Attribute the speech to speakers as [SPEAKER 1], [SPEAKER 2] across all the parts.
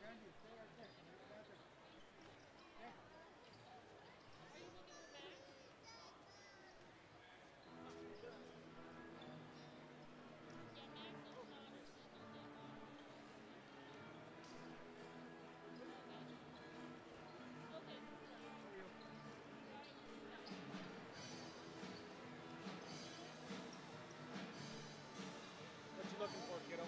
[SPEAKER 1] What you looking for, kiddo?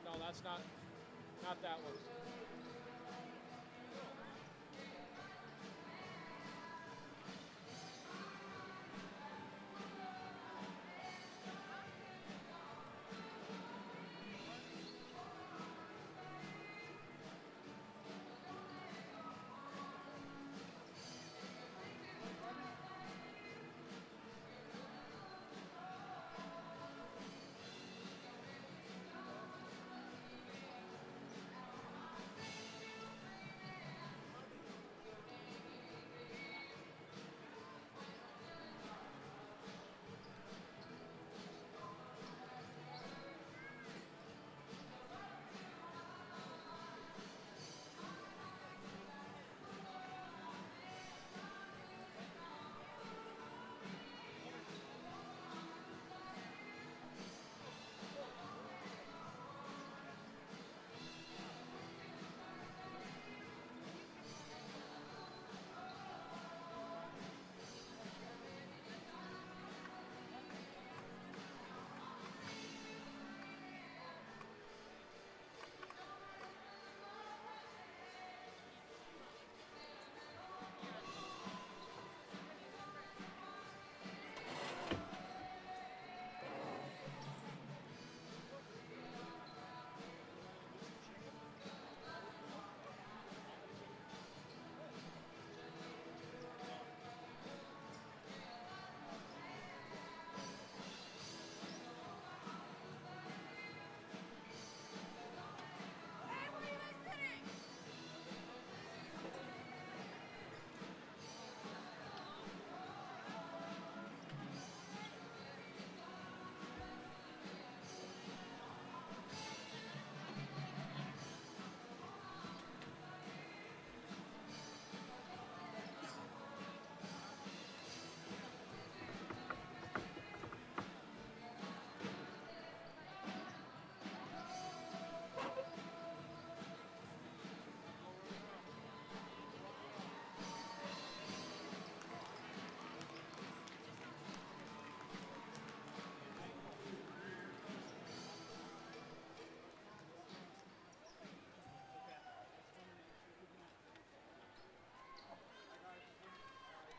[SPEAKER 1] No, that's not that one.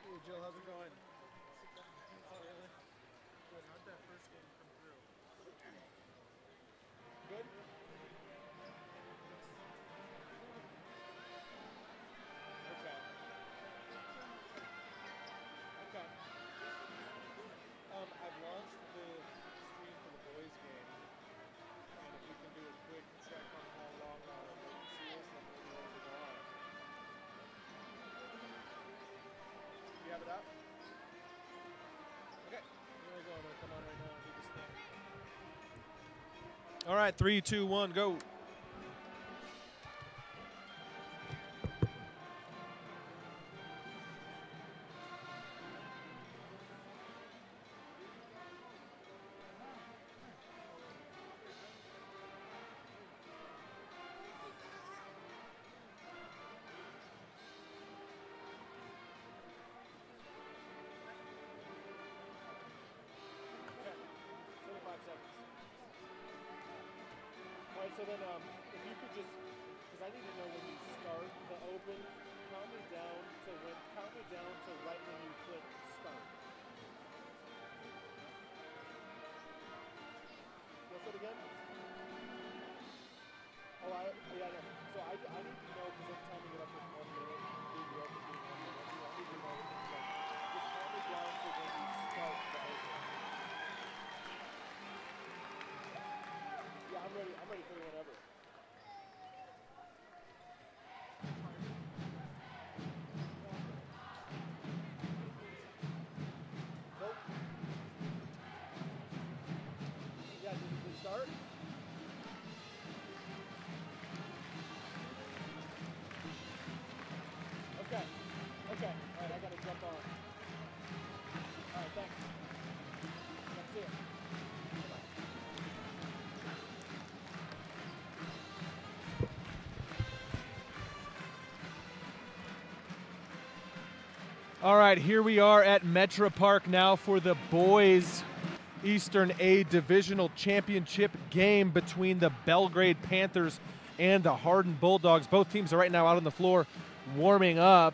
[SPEAKER 1] Hey Jill, how's it going? Oh really? Good. How'd that first game come through? Good? Okay. Okay. I've launched the stream for the boys game. And if you can do a quick check on how long our latency is, then we'll be able to go on. You have it up? Okay. Here we go. I'm going to come on right now and do this thing. All right, 3, 2, 1, go. So then, if you could just, because I need to know when you start the open, count me down to right when you click start. What's it again? Oh, yeah, no. So I need to know, because I'm timing it up with 1 minute, being the open being 1 minute, so I need to know, just count me down to when you start the open. Yeah, I'm ready for whatever. All right, here we are at Metra Park now for the boys Eastern A Divisional Championship game between the Belgrade Panthers and the Hardin Bulldogs. Both teams are right now out on the floor warming up.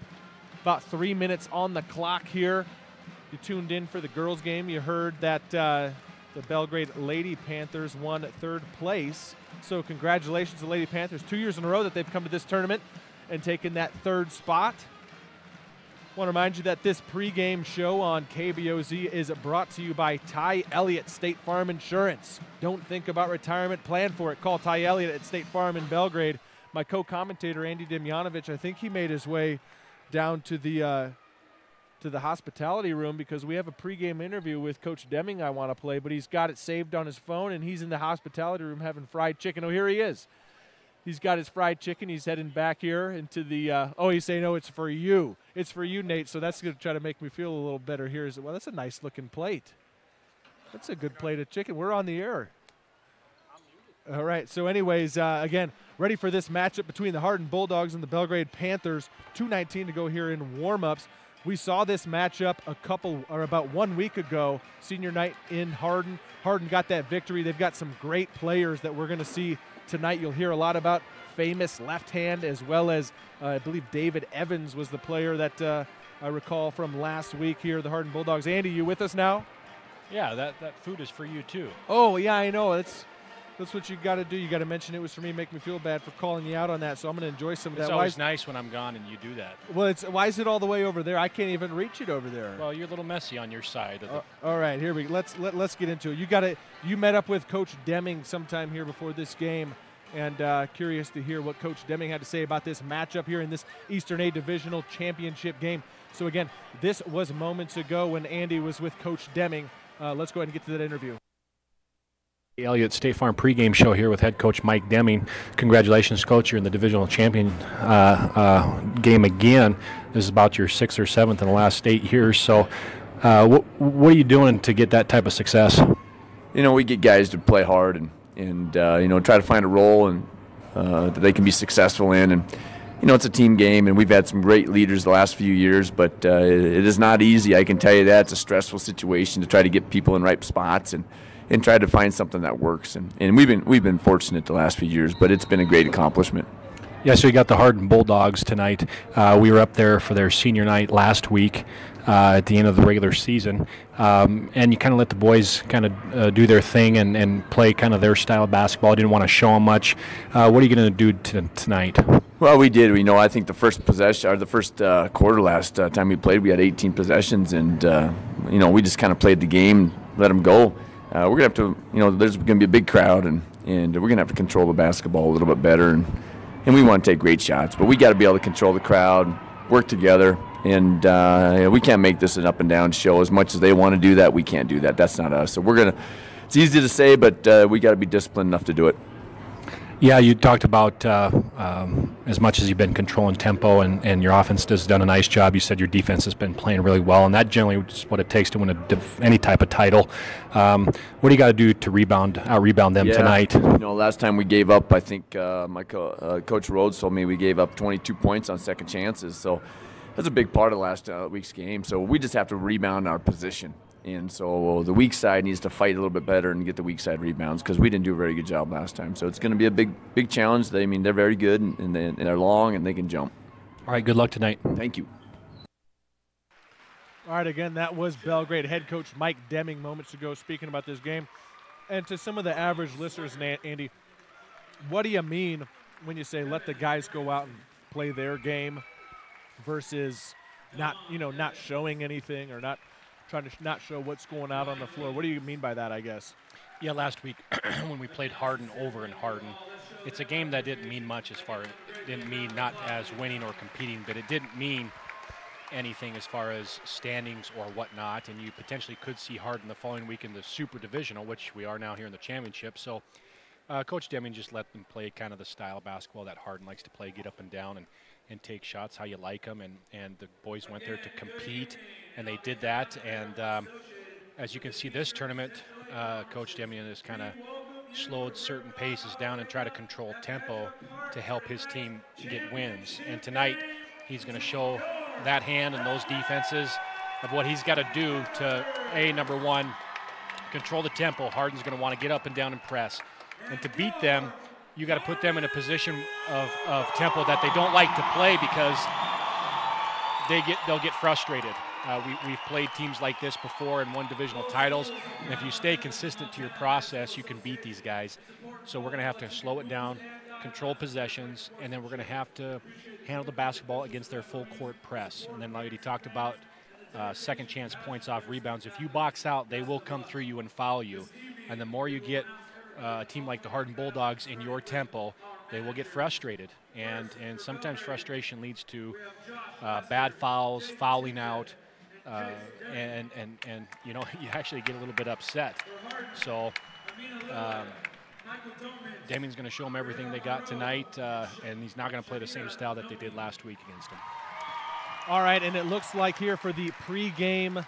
[SPEAKER 1] About 3 minutes on the clock here. If you tuned in for the girls game, you heard that the Belgrade Lady Panthers won 3rd place. So congratulations to the Lady Panthers. 2 years in a row that they've come to this tournament and taken that 3rd spot. Want to remind you that this pregame show on KBOZ is brought to you by Ty Elliott State Farm Insurance. Don't think about retirement, plan for it. Call Ty Elliott at State Farm in Belgrade. My co-commentator, Andy Demjanovic, I think he made his way down to the hospitality room because we have a pregame interview with Coach Deming I want to play, but he's got it saved on his phone, and he's in the hospitality room having fried chicken. Oh, here he is. He's got his fried chicken. He's heading back here into the he's saying, oh, it's for you. It's for you, Nate. So that's going to try to make me feel a little better here. Well, that's a nice-looking plate. That's a good plate of chicken. We're on the air. All right. So anyways, again, ready for this matchup between the Hardin Bulldogs and the Belgrade Panthers. 2:19 to go here in warm-ups. We saw this matchup about 1 week ago, senior night in Hardin. Hardin got that victory. They've got some great players that we're going to see tonight. You'll hear a lot about famous left hand, as well as I believe David Evans was the player that I recall from last week here, the Hardin Bulldogs. Andy, you with us now?
[SPEAKER 2] Yeah, that food is for you too.
[SPEAKER 1] Oh, yeah, I know. That's what you got to do. You got to mention it was for me, make me feel bad for calling you out on that. So I'm going to enjoy some of that.
[SPEAKER 2] It's always nice when I'm gone and you do that.
[SPEAKER 1] Well, why is it all the way over there? I can't even reach it over there.
[SPEAKER 2] Well, you're a little messy on your side.
[SPEAKER 1] All right, here we go. Let's get into it. You met up with Coach Deming sometime here before this game, and curious to hear what Coach Deming had to say about this matchup here in this Eastern A Divisional Championship game. So again, this was moments ago when Andy was with Coach Deming. Let's go ahead and get to that interview.
[SPEAKER 2] Elliott State Farm pregame show here with head coach Mike Deming. Congratulations, coach. You're in the divisional champion game again. This is about your 6th or 7th in the last 8 years. So what are you doing to get that type of success?
[SPEAKER 3] We get guys to play hard and try to find a role and that they can be successful in. And, it's a team game, and we've had some great leaders the last few years, but it is not easy. I can tell you that. It's a stressful situation to try to get people in right spots and try to find something that works. And we've been fortunate the last few years, but it's been a great accomplishment.
[SPEAKER 2] Yeah, so you got the Hardin Bulldogs tonight. We were up there for their senior night last week at the end of the regular season, and you kind of let the boys kind of do their thing and play kind of their style of basketball. Didn't want to show them much. What are you going to do tonight?
[SPEAKER 3] Well, we did. I think the first possession or the first quarter last time we played, we had 18 possessions, and we just kind of played the game, let them go. We're gonna have to, there's gonna be a big crowd, and we're gonna have to control the basketball a little bit better, and we want to take great shots, but we got to be able to control the crowd, work together, and we can't make this an up and down show. As much as they want to do that, we can't do that. That's not us. So it's easy to say, but we got to be disciplined enough to do it.
[SPEAKER 2] Yeah, you talked about as much as you've been controlling tempo and your offense has done a nice job. You said your defense has been playing really well, and that generally is what it takes to win any type of title. What do you got to do to rebound them tonight?
[SPEAKER 3] Last time we gave up, I think Coach Rhodes told me we gave up 22 points on second chances. So that's a big part of last week's game. So we just have to rebound our position. And so the weak side needs to fight a little bit better and get the weak side rebounds because we didn't do a very good job last time. So it's going to be a big challenge. They're very good and they're long and they can jump.
[SPEAKER 2] All right, good luck tonight.
[SPEAKER 3] Thank you.
[SPEAKER 1] All right, again, that was Belgrade head coach Mike Deming moments ago speaking about this game. And to some of the average listeners, Andy, what do you mean when you say let the guys go out and play their game versus not showing anything or not trying to not show what's going out on the floor? What do you mean by that, I guess?
[SPEAKER 2] Yeah, last week when we played Hardin over in Hardin, it's a game that didn't mean much didn't mean not as winning or competing, but it didn't mean anything as far as standings or whatnot, and you potentially could see Hardin the following week in the Super Divisional, which we are now here in the championship. So Coach Deming just let them play kind of the style of basketball that Hardin likes to play, get up and down and take shots how you like them, and the boys went there to compete, and they did that. And as you can see this tournament, Coach Deming has kind of slowed certain paces down and try to control tempo to help his team get wins. And tonight he's going to show that hand and those defenses of what he's got to do to, number one, control the tempo. Hardin's going to want to get up and down and press. And to beat them, you got to put them in a position of tempo that they don't like to play because they'll get frustrated. We've played teams like this before and won divisional titles, and if you stay consistent to your process, you can beat these guys. So we're going to have to slow it down, control possessions, and then we're going to have to handle the basketball against their full court press. And then like he talked about second chance points off rebounds. If you box out, they will come through you and foul you. And the more you get a team like the Hardin Bulldogs in your tempo, they will get frustrated. And sometimes frustration leads to bad fouls, fouling out, and you know, you actually get a little bit upset. So Damien's going to show them everything they got tonight, and he's not going to play the same style that they did last week against them.
[SPEAKER 1] All right, and it looks like here for the pregame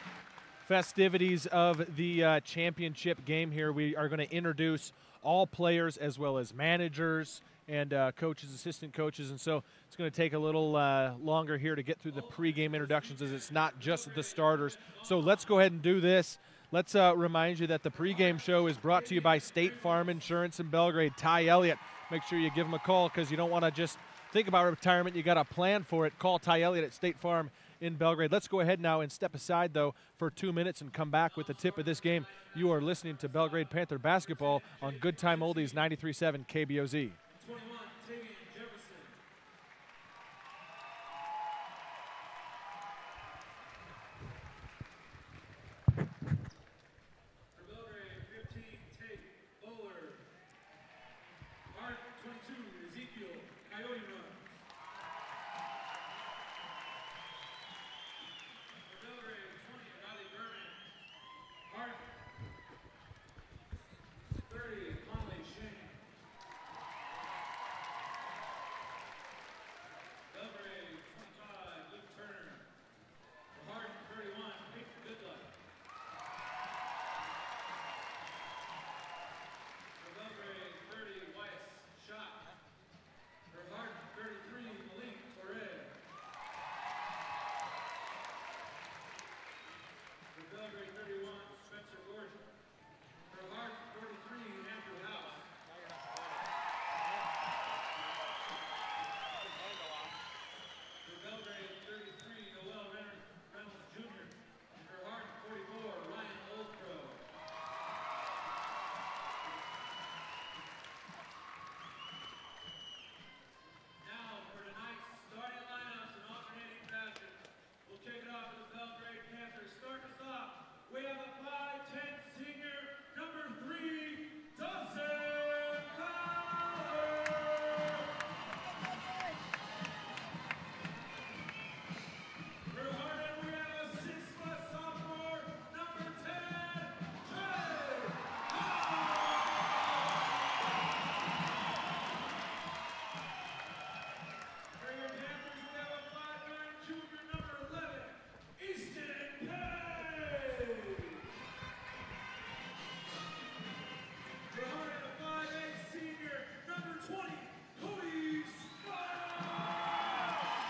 [SPEAKER 1] festivities of the championship game here, we are going to introduce all players as well as managers and coaches, assistant coaches, and so it's going to take a little longer here to get through the pregame introductions as it's not just the starters. So let's go ahead and do this. Let's remind you that the pregame show is brought to you by State Farm Insurance in Belgrade. Ty Elliott, make sure you give him a call because you don't want to just think about retirement. You got a plan for it. Call Ty Elliott at State Farm in Belgrade. Let's go ahead now and step aside, though, for 2 minutes and come back with the tip of this game. You are listening to Belgrade Panther basketball on Good Time Oldies 93.7 KBOZ.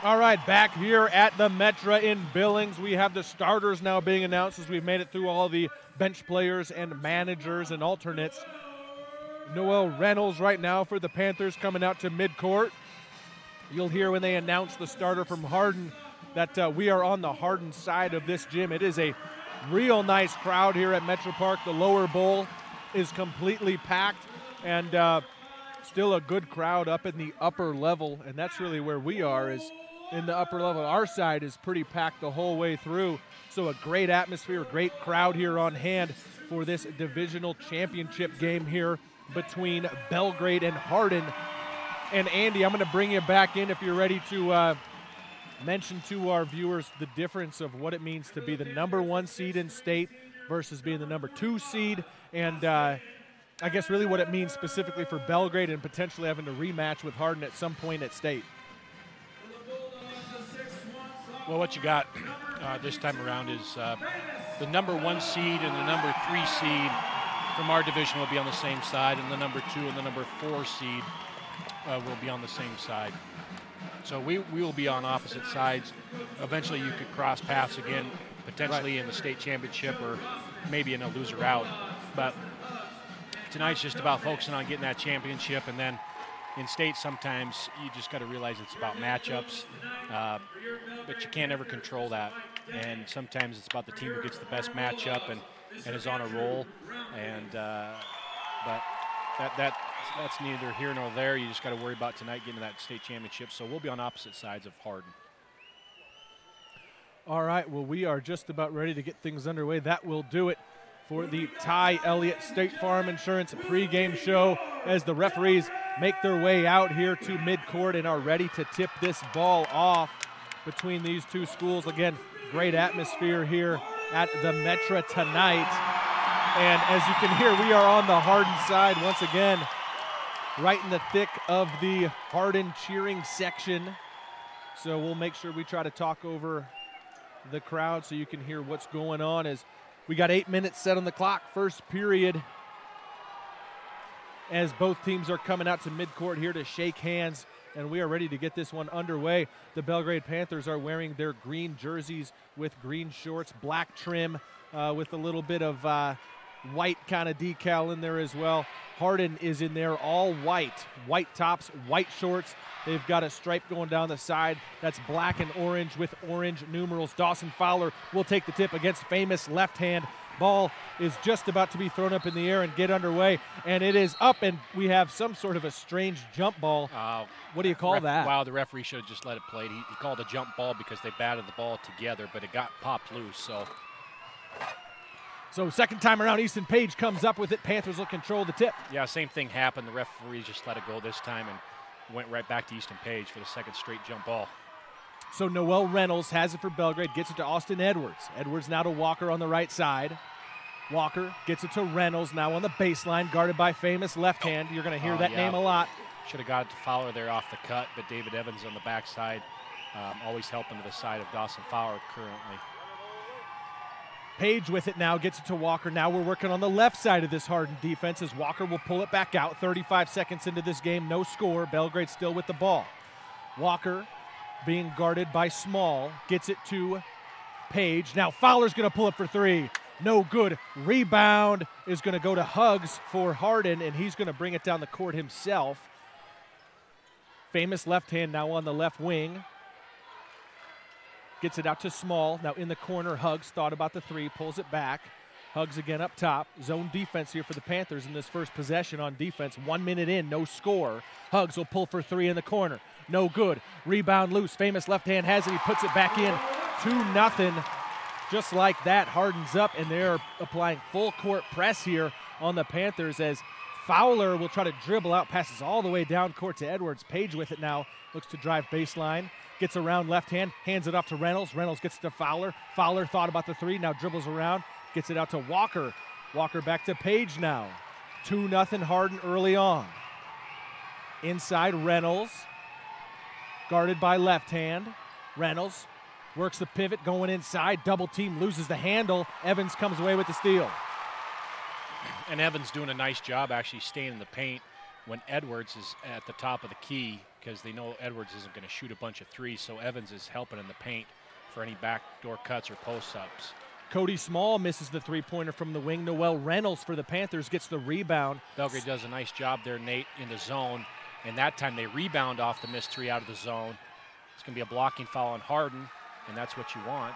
[SPEAKER 1] All right, back here at the Metra in Billings, we have the starters now being announced as we've made it through all the bench players and managers and alternates. Noel Reynolds right now for the Panthers coming out to midcourt. You'll hear when they announce the starter from Hardin that we are on the Hardin side of this gym. It is a real nice crowd here at Metro Park. The lower bowl is completely packed, and still a good crowd up in the upper level, and that's really where we are, is in the upper level. Our side is pretty packed the whole way through, so a great atmosphere, a great crowd here on hand for this divisional championship game here between Belgrade and Hardin. And Andy, I'm going to bring you back in if you're ready to mention to our viewers the difference of what it means to be the #1 seed in state versus being the #2 seed, and I guess really what it means specifically for Belgrade and potentially having to rematch with Hardin at some point at state.
[SPEAKER 2] Well, what you got this time around is the #1 seed and the #3 seed from our division will be on the same side, and the #2 and the #4 seed will be on the same side. So we will be on opposite sides. eventually you could cross paths again, potentially in the state championship or maybe in a loser out. But tonight's just about focusing on getting that championship, and then in state sometimes you just got to realize it's about matchups, but you can't ever control that. And sometimes it's about the team who gets the best matchup and is on a roll. And but that's neither here nor there. You just got to worry about tonight getting to that state championship. So we'll be on opposite sides of Hardin.
[SPEAKER 1] All right, well, we are just about ready to get things underway. That will do it for the Ty Elliott State Farm Insurance pregame show as the referees make their way out here to midcourt and are ready to tip this ball off between these two schools. Again, great atmosphere here at the Metra tonight. And as you can hear, we are on the Hardin side once again, right in the thick of the Hardin cheering section. So we'll make sure we try to talk over the crowd so you can hear what's going on as we got 8 minutes set on the clock, first period, as both teams are coming out to midcourt here to shake hands, and we are ready to get this one underway. The Belgrade Panthers are wearing their green jerseys with green shorts, black trim with a little bit of white kind of decal in there as well. Hardin is in there all white tops, white shorts. They've got a stripe going down the side that's black and orange with orange numerals. Dawson Fowler will take the tip against famous left hand. Ball is just about to be thrown up in the air and get underway, and it is up, and we have some sort of a strange jump ball. What do you call that?
[SPEAKER 2] Wow, the referee should have just let it play. He called a jump ball because they batted the ball together, but it got popped loose.
[SPEAKER 1] So second time around, Easton Page comes up with it. Panthers will control the tip.
[SPEAKER 2] Yeah, same thing happened. The referee just let it go this time and went right back to Easton Page for the second straight jump ball.
[SPEAKER 1] So Noel Reynolds has it for Belgrade, gets it to Austin Edwards. Edwards now to Walker on the right side. Walker gets it to Reynolds now on the baseline, guarded by famous left hand. You're going to hear that name a lot.
[SPEAKER 2] Should have got it to Fowler there off the cut, but David Evans on the backside, always helping to the side of Dawson Fowler currently.
[SPEAKER 1] Page with it now, gets it to Walker. Now we're working on the left side of this Hardin defense as Walker will pull it back out. 35 seconds into this game, no score. Belgrade still with the ball. Walker being guarded by Small, gets it to Page. Now Fowler's going to pull it for three. No good. Rebound is going to go to Huggs for Hardin, and he's going to bring it down the court himself. Famous left hand now on the left wing. Gets it out to Small. Now in the corner, Huggs thought about the three, pulls it back. Huggs again up top. Zone defense here for the Panthers in this first possession on defense. 1 minute in, no score. Huggs will pull for three in the corner. No good. Rebound loose. Famous left hand has it. He puts it back in. 2-0. Just like that, Hardin's up, and they're applying full court press here on the Panthers as Fowler will try to dribble out, passes all the way down court to Edwards. Page with it now, looks to drive baseline. Gets around left hand, hands it off to Reynolds. Reynolds gets it to Fowler. Fowler thought about the three, now dribbles around, gets it out to Walker. Walker back to Page now. 2-0 Hardin early on. Inside Reynolds, guarded by left hand. Reynolds works the pivot, going inside, double team, loses the handle. Evans comes away with the steal.
[SPEAKER 2] And Evans doing a nice job actually staying in the paint when Edwards is at the top of the key, because they know Edwards isn't going to shoot a bunch of threes, so Evans is helping in the paint for any backdoor cuts or post-ups.
[SPEAKER 1] Cody Small misses the three-pointer from the wing. Noel Reynolds for the Panthers gets the rebound.
[SPEAKER 2] Belgrade does a nice job there, Nate, in the zone, and that time they rebound off the missed three out of the zone. It's going to be a blocking foul on Hardin, and that's what you want.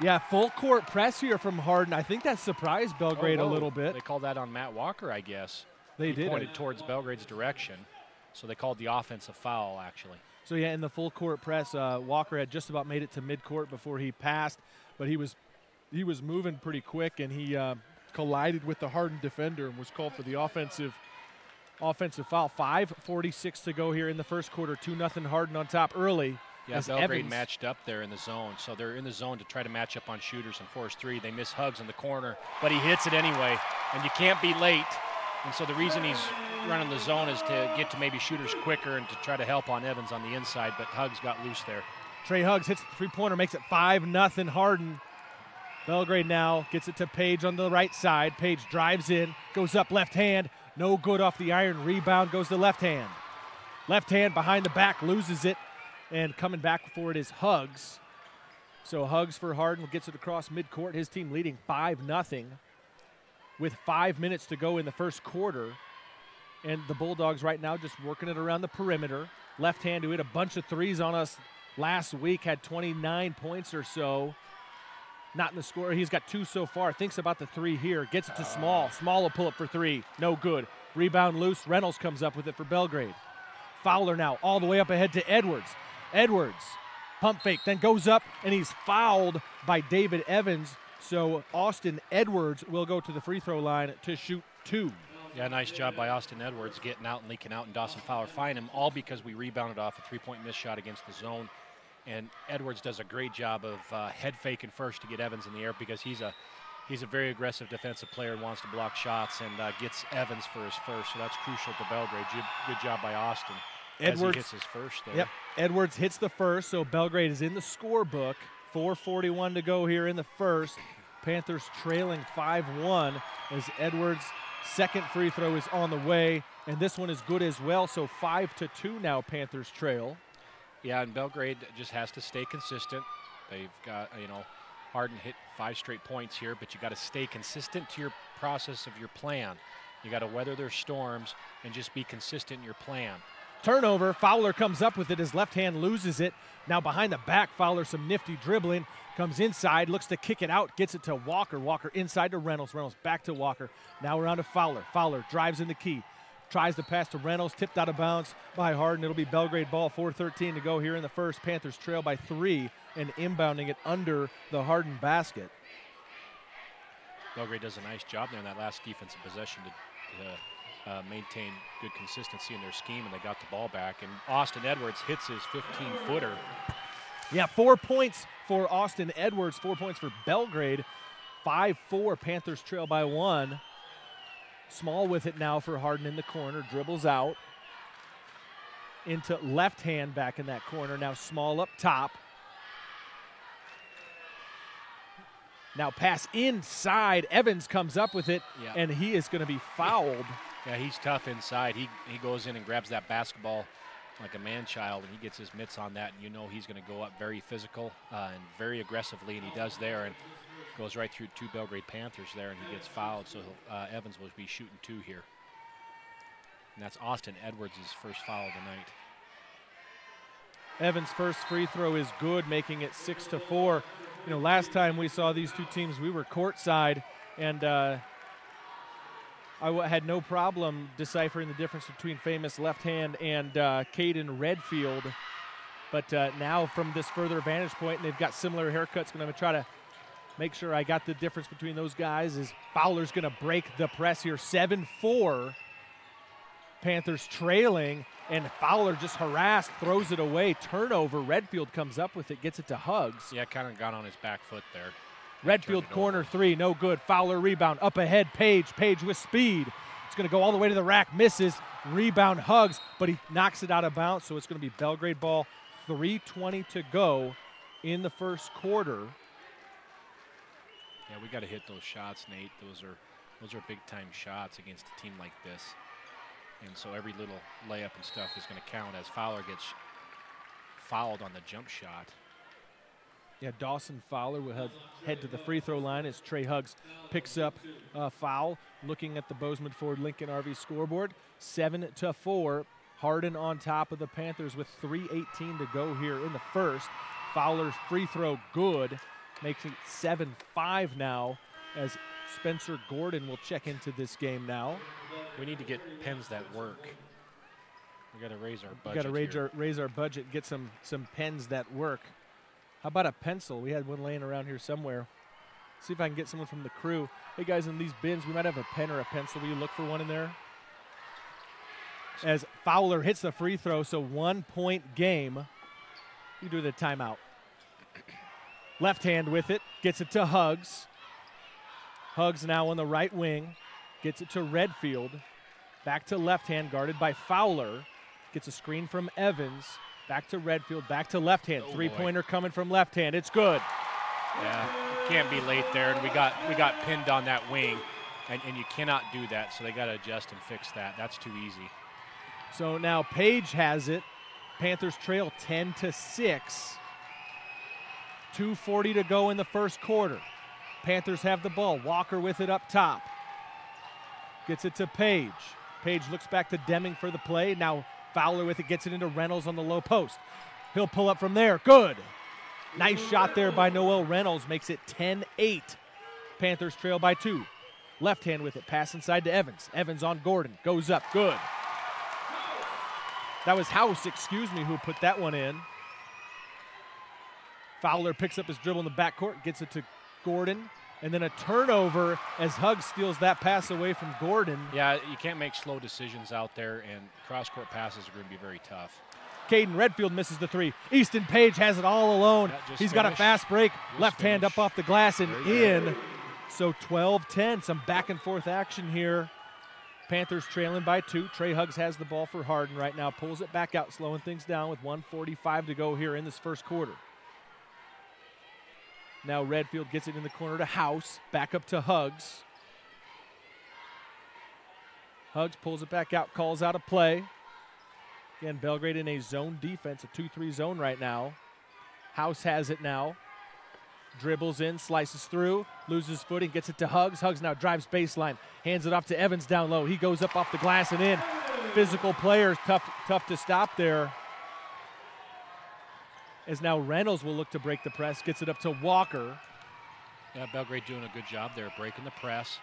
[SPEAKER 1] Yeah, full court press here from Hardin. I think that surprised Belgrade a little bit.
[SPEAKER 2] They called that on Matt Walker, I guess.
[SPEAKER 1] He did.
[SPEAKER 2] Pointed towards Belgrade's direction, so they called the offensive foul, actually.
[SPEAKER 1] So, yeah, in the full court press, Walker had just about made it to midcourt before he passed, but he was moving pretty quick, and he collided with the Hardin defender and was called for the offensive foul. 5:46 to go here in the first quarter. 2-0 Hardin on top early.
[SPEAKER 2] Yeah, Belgrade matched up there in the zone, so they're in the zone to try to match up on shooters and force three. They miss Huggs in the corner, but he hits it anyway, and you can't be late. And so the reason he's running the zone is to get to maybe shooters quicker and to try to help on Evans on the inside, but Huggs got loose there.
[SPEAKER 1] Trey Huggs hits the three-pointer, makes it 5-0 Hardin. Belgrade now gets it to Page on the right side. Page drives in, goes up left hand. No good off the iron. Rebound goes to left hand. Left hand behind the back, loses it. And coming back for it is Huggs. So Huggs for Hardin gets it across midcourt. His team leading 5-0 with 5 minutes to go in the first quarter. And the Bulldogs right now just working it around the perimeter. Left hand who hit a bunch of threes on us last week, had 29 points or so. Not in the score. He's got 2 so far. Thinks about the 3 here. Gets it to Small. Small will pull up for 3. No good. Rebound loose. Reynolds comes up with it for Belgrade. Fowler now all the way up ahead to Edwards. Edwards, pump fake, then goes up, and he's fouled by David Evans. So Austin Edwards will go to the free throw line to shoot 2.
[SPEAKER 2] Yeah, nice job by Austin Edwards getting out and leaking out, and Dawson Fowler find him, all because we rebounded off a 3-point miss shot against the zone. And Edwards does a great job of head faking first to get Evans in the air, because he's a very aggressive defensive player and wants to block shots, and gets Evans for his first. So that's crucial to Belgrade. Good job by Austin. Edwards hits his first there.
[SPEAKER 1] Yep, Edwards hits the first, so Belgrade is in the scorebook. 4:41 to go here in the first. Panthers trailing 5-1 as Edwards' second free throw is on the way, and this one is good as well. So 5-2 now Panthers trail.
[SPEAKER 2] Yeah, and Belgrade just has to stay consistent. They've got, Hardin hit 5 straight points here, but you got to stay consistent to your process of your plan. You got to weather their storms and just be consistent in your plan.
[SPEAKER 1] Turnover, Fowler comes up with it, his left hand loses it. Now behind the back, Fowler some nifty dribbling, comes inside, looks to kick it out, gets it to Walker. Walker inside to Reynolds, Reynolds back to Walker. Now we're on to Fowler. Fowler drives in the key, tries to pass to Reynolds, tipped out of bounds by Hardin. It'll be Belgrade ball, 4:13 to go here in the first. Panthers trail by 3 and inbounding it under the Hardin basket.
[SPEAKER 2] Belgrade does a nice job there in that last defensive possession to maintain good consistency in their scheme, and they got the ball back. And Austin Edwards hits his 15-footer.
[SPEAKER 1] Yeah, 4 points for Austin Edwards, 4 points for Belgrade. 5-4, Panthers trail by 1. Small with it now for Hardin in the corner, dribbles out into left hand back in that corner. Now Small up top. Now pass inside. Evans comes up with it, and he is going to be fouled.
[SPEAKER 2] Yeah, he's tough inside. He goes in and grabs that basketball like a man-child, and he gets his mitts on that, and he's going to go up very physical and very aggressively, and he does there, and goes right through 2 Belgrade Panthers there, and he gets fouled, so Evans will be shooting 2 here. And that's Austin Edwards' first foul of the night.
[SPEAKER 1] Evans' first free throw is good, making it 6-4. Last time we saw these two teams, we were courtside, and I had no problem deciphering the difference between famous left hand and Caden Redfield. But now from this further vantage point, and they've got similar haircuts, and I'm going to try to make sure I got the difference between those guys, is Fowler's going to break the press here. 7-4, Panthers trailing, and Fowler just harassed, throws it away. Turnover, Redfield comes up with it, gets it to Huggs.
[SPEAKER 2] Yeah, kind of got on his back foot there.
[SPEAKER 1] Redfield corner 3, no good. Fowler rebound, up ahead, Page with speed. It's going to go all the way to the rack, misses. Rebound Huggs, but he knocks it out of bounds, so it's going to be Belgrade ball. 3:20 to go in the first quarter.
[SPEAKER 2] Yeah, we got to hit those shots, Nate. Those are big-time shots against a team like this. And so every little layup and stuff is going to count as Fowler gets fouled on the jump shot.
[SPEAKER 1] Yeah, Dawson Fowler will head to the free throw line as Trey Huggs picks up a foul. Looking at the Bozeman Ford Lincoln RV scoreboard, 7-4. Hardin on top of the Panthers with 3:18 to go here in the first. Fowler's free throw good, makes it 7-5 now as Spencer Gordon will check into this game now.
[SPEAKER 2] We need to get pens that work. We got to raise our budget.
[SPEAKER 1] We got to raise our budget, get some pens that work. How about a pencil? We had one laying around here somewhere. See if I can get someone from the crew. Hey guys, in these bins, we might have a pen or a pencil. Will you look for one in there? As Fowler hits the free throw, so 1-point game. You do the timeout. Left hand with it, gets it to Huggs. Huggs now on the right wing, gets it to Redfield. Back to left hand, guarded by Fowler. Gets a screen from Evans. Back to Redfield, back to left hand. Three-pointer coming from left hand. It's good.
[SPEAKER 2] Yeah, can't be late there. And we got pinned on that wing, and you cannot do that. So they got to adjust and fix that. That's too easy.
[SPEAKER 1] So now Page has it. Panthers trail 10-6. 2:40 to go in the first quarter. Panthers have the ball. Walker with it up top. Gets it to Page. Page looks back to Deming for the play. Now Fowler with it, gets it into Reynolds on the low post. He'll pull up from there. Good. Nice shot there by Noel Reynolds. Makes it 10-8. Panthers trail by 2. Left hand with it. Pass inside to Evans. Evans on Gordon. Goes up. Good. That was House, who put that one in. Fowler picks up his dribble in the backcourt, gets it to Gordon, and then a turnover as Huggs steals that pass away from Gordon.
[SPEAKER 2] Yeah, you can't make slow decisions out there, and cross-court passes are going to be very tough.
[SPEAKER 1] Caden Redfield misses the 3. Easton Page has it all alone. He's got a fast break. Left hand up off the glass and in. So 12-10, some back-and-forth action here. Panthers trailing by 2. Trey Huggs has the ball for Hardin right now. Pulls it back out, slowing things down with 1:45 to go here in this first quarter. Now Redfield gets it in the corner to House. Back up to Huggs. Huggs pulls it back out, calls out a play. Again, Belgrade in a zone defense, a 2-3 zone right now. House has it now. Dribbles in, slices through, loses footing, gets it to Huggs. Huggs now drives baseline, hands it off to Evans down low. He goes up off the glass and in. Physical players, tough to stop there. As now Reynolds will look to break the press, gets it up to Walker.
[SPEAKER 2] Yeah, Belgrade doing a good job there, breaking the press.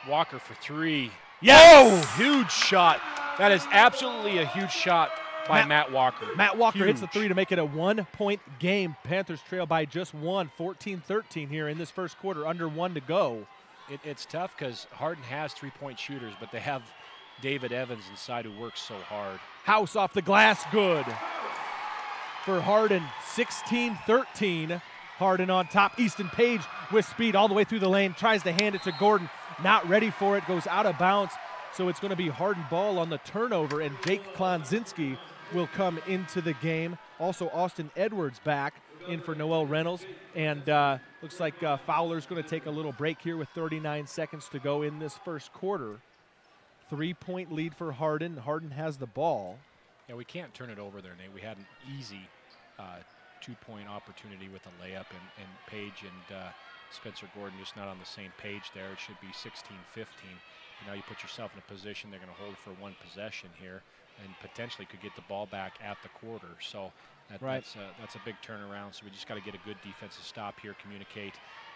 [SPEAKER 2] Walker for 3.
[SPEAKER 1] Yes!
[SPEAKER 2] Oh, huge shot. That is absolutely a huge shot by Matt Walker.
[SPEAKER 1] Matt Walker hits the 3 to make it a 1-point game. Panthers trail by just 1, 14-13 here in this first quarter, under 1 to go.
[SPEAKER 2] It's tough because Hardin has 3-point shooters, but they have David Evans inside who works so hard.
[SPEAKER 1] House off the glass, good. For Hardin, 16-13. Hardin on top. Easton Page with speed all the way through the lane. Tries to hand it to Gordon. Not ready for it. Goes out of bounds. So it's going to be Hardin ball on the turnover, and Jake Klonzinski will come into the game. Also, Austin Edwards back in for Noel Reynolds. And looks like Fowler's going to take a little break here with 39 seconds to go in this first quarter. 3-point lead for Hardin. Hardin has the ball.
[SPEAKER 2] Yeah, we can't turn it over there, Nate. We had an easy 2-point opportunity with a layup, and Page and Spencer Gordon just not on the same page there. It should be 16-15. Now you put yourself in a position they're going to hold for 1 possession here and potentially could get the ball back at the quarter. So that's a big turnaround. So we just got to get a good defensive stop here, communicate,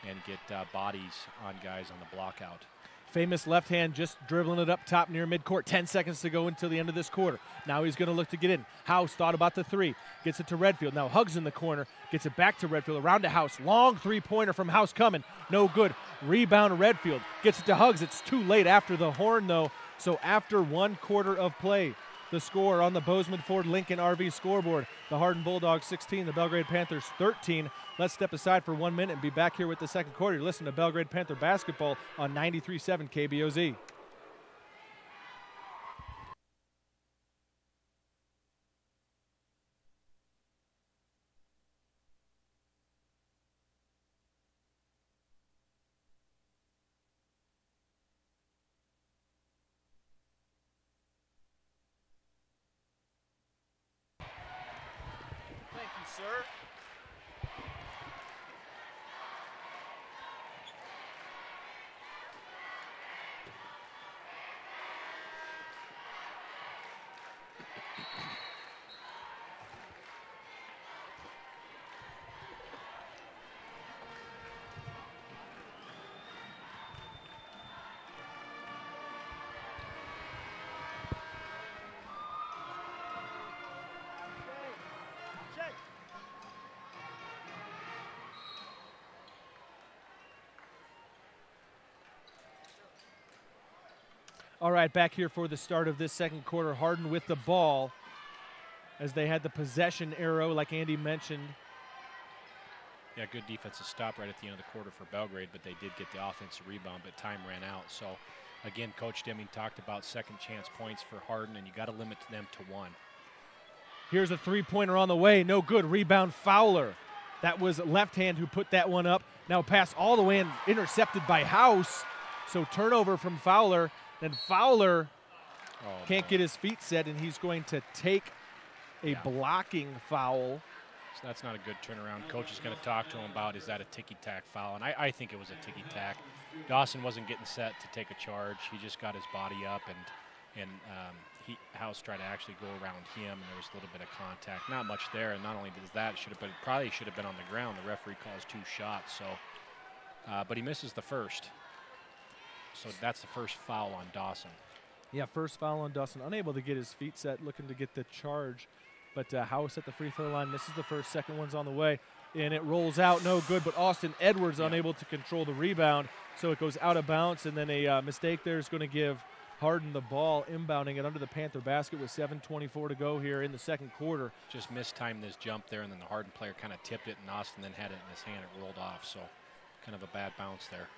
[SPEAKER 2] and get bodies on guys on the block out.
[SPEAKER 1] Famous left hand just dribbling it up top near midcourt. 10 seconds to go until the end of this quarter. Now he's going to look to get in. House thought about the 3. Gets it to Redfield. Now Huggs in the corner. Gets it back to Redfield. Around to House. Long 3-pointer from House coming. No good. Rebound Redfield. Gets it to Huggs. It's too late after the horn, though. So after 1 quarter of play, the score on the Bozeman Ford Lincoln RV scoreboard, the Hardin Bulldogs 16, the Belgrade Panthers 13. Let's step aside for 1 minute and be back here with the second quarter. Listen to Belgrade Panther basketball on 93.7 KBOZ. Thank you, sir. All right, back here for the start of this second quarter. Hardin with the ball as they had the possession arrow, like Andy mentioned.
[SPEAKER 2] Yeah, good defensive stop right at the end of the quarter for Belgrade, but they did get the offensive rebound, but time ran out. So, again, Coach Deming talked about second chance points for Hardin, and you got to limit them to 1.
[SPEAKER 1] Here's a 3-pointer on the way. No good. Rebound Fowler. That was left hand who put that one up. Now pass all the way and intercepted by House. So turnover from Fowler. Then Fowler can't get his feet set, and he's going to take a blocking foul.
[SPEAKER 2] So that's not a good turnaround. Coach is going to talk to him about, is that a ticky-tack foul? And I think it was a ticky-tack. Dawson wasn't getting set to take a charge. He just got his body up, and House tried to actually go around him, and there was a little bit of contact. Not much there, and not only does that, probably should have been on the ground. The referee calls 2 shots, so, but he misses the first. So that's the first foul on Dawson.
[SPEAKER 1] Yeah, first foul on Dawson. Unable to get his feet set, looking to get the charge. But House at the free throw line misses the first. Second one's on the way. And it rolls out, no good. But Austin Edwards unable to control the rebound. So it goes out of bounds. And then a mistake there is going to give Hardin the ball, inbounding it under the Panther basket with 7:24 to go here in the second quarter.
[SPEAKER 2] Just mistimed this jump there, and then the Hardin player kind of tipped it, and Austin then had it in his hand. It rolled off. So kind of a bad bounce there.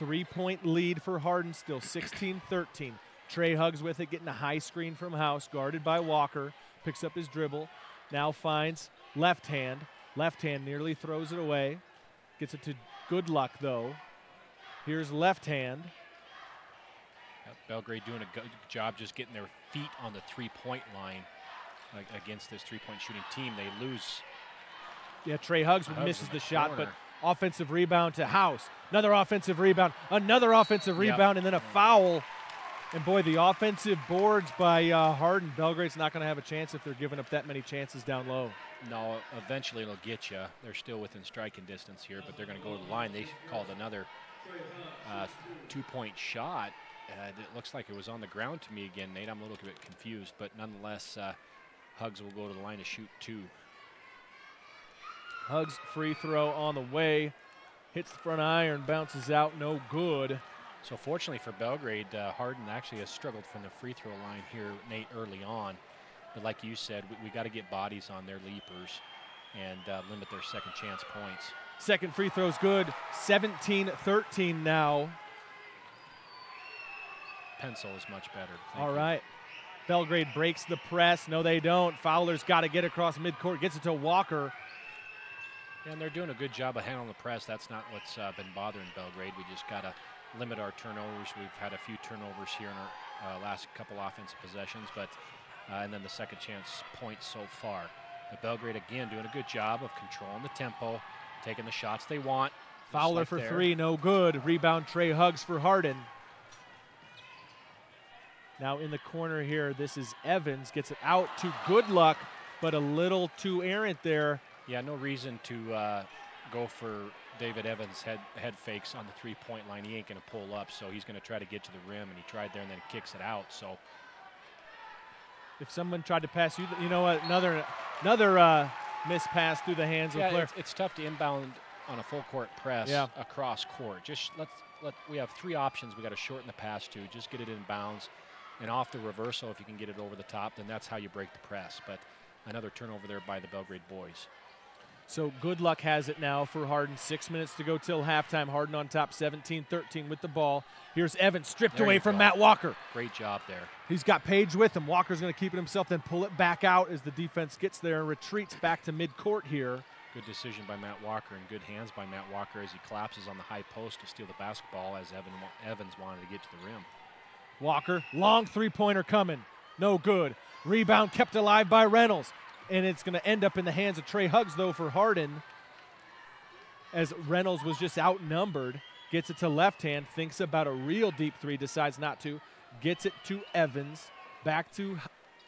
[SPEAKER 1] 3-point lead for Hardin, still 16-13. Trey Huggs with it, getting a high screen from House, guarded by Walker. Picks up his dribble, now finds left hand. Left hand nearly throws it away. Gets it to Good Luck, though. Here's left hand.
[SPEAKER 2] Belgrade doing a good job just getting their feet on the three-point line against this three-point shooting team. They lose.
[SPEAKER 1] Yeah, Trey Huggs misses the shot, but offensive rebound to House. Another offensive rebound, another offensive rebound, and then a foul. And boy, the offensive boards by Hardin. Belgrade's not going to have a chance if they're giving up that many chances down low.
[SPEAKER 2] No, eventually it'll get you. They're still within striking distance here, but they're going to go to the line. They called another 2-point shot. It looks like it was on the ground to me again, Nate. I'm a little bit confused, but nonetheless, Huggs will go to the line to shoot 2.
[SPEAKER 1] Huggs free throw on the way. Hits the front iron, bounces out, no good.
[SPEAKER 2] So fortunately for Belgrade, Hardin actually has struggled from the free throw line here, Nate, early on. But like you said, we got to get bodies on their leapers and limit their second chance points.
[SPEAKER 1] Second free throw's good. 17-13 now.
[SPEAKER 2] Pencil is much better.
[SPEAKER 1] All right. Belgrade breaks the press. No, they don't. Fowler's got to get across midcourt. Gets it to Walker.
[SPEAKER 2] And they're doing a good job of handling the press. That's not what's been bothering Belgrade. We just got to limit our turnovers. We've had a few turnovers here in our last couple offensive possessions, but and then the second chance points so far. But Belgrade, again, doing a good job of controlling the tempo, taking the shots they want.
[SPEAKER 1] Fowler
[SPEAKER 2] like
[SPEAKER 1] for
[SPEAKER 2] there.
[SPEAKER 1] 3, no good. Rebound Trey Huggs for Hardin. Now in the corner here, this is Evans. Gets it out to Good Luck, but a little too errant there.
[SPEAKER 2] Yeah, no reason to go for David Evans head fakes on the three-point line. He ain't going to pull up, so he's going to try to get to the rim, and he tried there and then kicks it out. So
[SPEAKER 1] if someone tried to pass you, you know what, another miss pass through the hands of the player.
[SPEAKER 2] It's tough to inbound on a full court press across court. Just we have 3 options. We got to shorten the pass to. Just get it in bounds, and off the reversal, if you can get it over the top, then that's how you break the press. But another turnover there by the Belgrade boys.
[SPEAKER 1] So Good Luck has it now for Hardin. 6 minutes to go till halftime. Hardin on top, 17-13 with the ball. Here's Evans, stripped away from Matt Walker.
[SPEAKER 2] Great job there.
[SPEAKER 1] He's got Page with him. Walker's going to keep it himself, then pull it back out as the defense gets there and retreats back to midcourt here.
[SPEAKER 2] Good decision by Matt Walker and good hands by Matt Walker as he collapses on the high post to steal the basketball as Evans wanted to get to the rim.
[SPEAKER 1] Walker, long three-pointer coming. No good. Rebound kept alive by Reynolds. And it's going to end up in the hands of Trey Huggs, though, for Hardin, as Reynolds was just outnumbered. Gets it to left hand, thinks about a real deep 3, decides not to. Gets it to Evans. Back to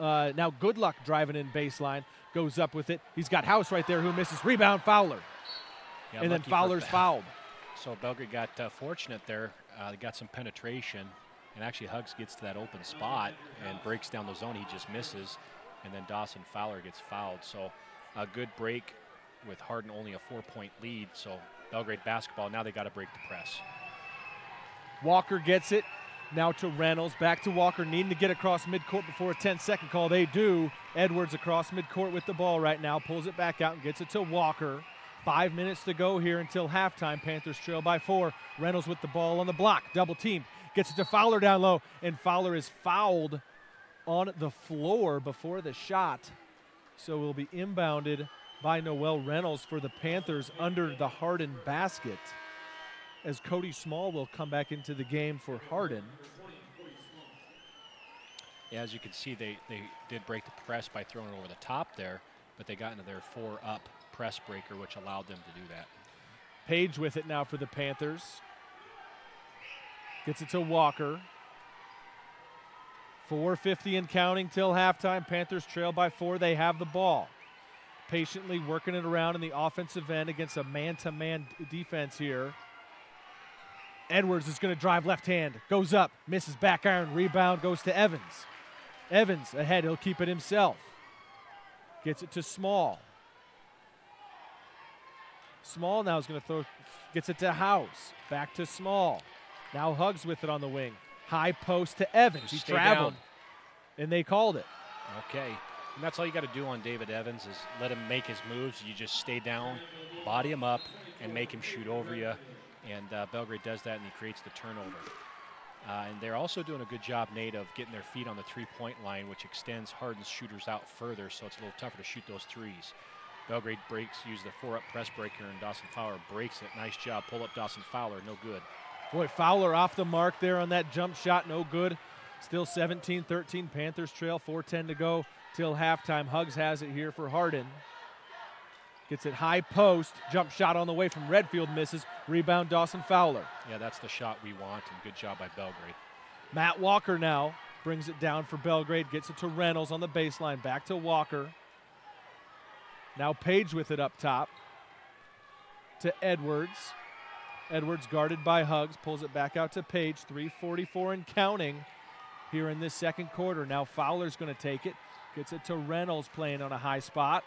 [SPEAKER 1] now Good Luck driving in baseline. Goes up with it. He's got House right there who misses. Rebound, Fowler.
[SPEAKER 2] Yeah,
[SPEAKER 1] and then Fowler's fouled.
[SPEAKER 2] So Belgrade got fortunate there. They got some penetration. And actually Huggs gets to that open spot and breaks down the zone. He just misses. And then Dawson Fowler gets fouled. So a good break with Hardin only a 4-point lead. So Belgrade basketball, now they got to break the press.
[SPEAKER 1] Walker gets it. Now to Reynolds. Back to Walker, needing to get across midcourt before a 10-second call. They do. Edwards across midcourt with the ball right now. Pulls it back out and gets it to Walker. 5 minutes to go here until halftime. Panthers trail by 4. Reynolds with the ball on the block. Double team. Gets it to Fowler down low. And Fowler is fouled on the floor before the shot. So will be inbounded by Noel Reynolds for the Panthers under the Hardin basket, as Cody Small will come back into the game for Hardin.
[SPEAKER 2] Yeah, as you can see, they did break the press by throwing it over the top there, but they got into their 4-up press breaker, which allowed them to do that.
[SPEAKER 1] Page with it now for the Panthers. Gets it to Walker. 4:50 and counting till halftime. Panthers trail by 4. They have the ball. Patiently working it around in the offensive end against a man-to-man defense here. Edwards is going to drive left hand. Goes up. Misses back iron. Rebound goes to Evans. Evans ahead. He'll keep it himself. Gets it to Small. Small now is going to throw. Gets it to House. Back to Small. Now Huggs with it on the wing. High post to Evans. He traveled. And they called it.
[SPEAKER 2] Okay. And that's all you got to do on David Evans is let him make his moves. You just stay down, body him up, and make him shoot over you. And Belgrade does that, and he creates the turnover. And they're also doing a good job, Nate, of getting their feet on the three-point line, which extends Hardin's shooters out further, so it's a little tougher to shoot those threes. Belgrade uses the 4-up press breaker, and Dawson Fowler breaks it. Nice job. Pull up Dawson Fowler. No good.
[SPEAKER 1] Boy, Fowler off the mark there on that jump shot. No good. Still 17-13. Panthers trail. 4:10 to go till halftime. Huggs has it here for Hardin. Gets it high post. Jump shot on the way from Redfield. Misses. Rebound Dawson Fowler.
[SPEAKER 2] Yeah, that's the shot we want, and good job by Belgrade.
[SPEAKER 1] Matt Walker now brings it down for Belgrade. Gets it to Reynolds on the baseline. Back to Walker. Now Page with it up top to Edwards. Edwards guarded by Huggs. Pulls it back out to Page. 3:44 and counting here in this second quarter. Now Fowler's going to take it. Gets it to Reynolds playing on a high spot.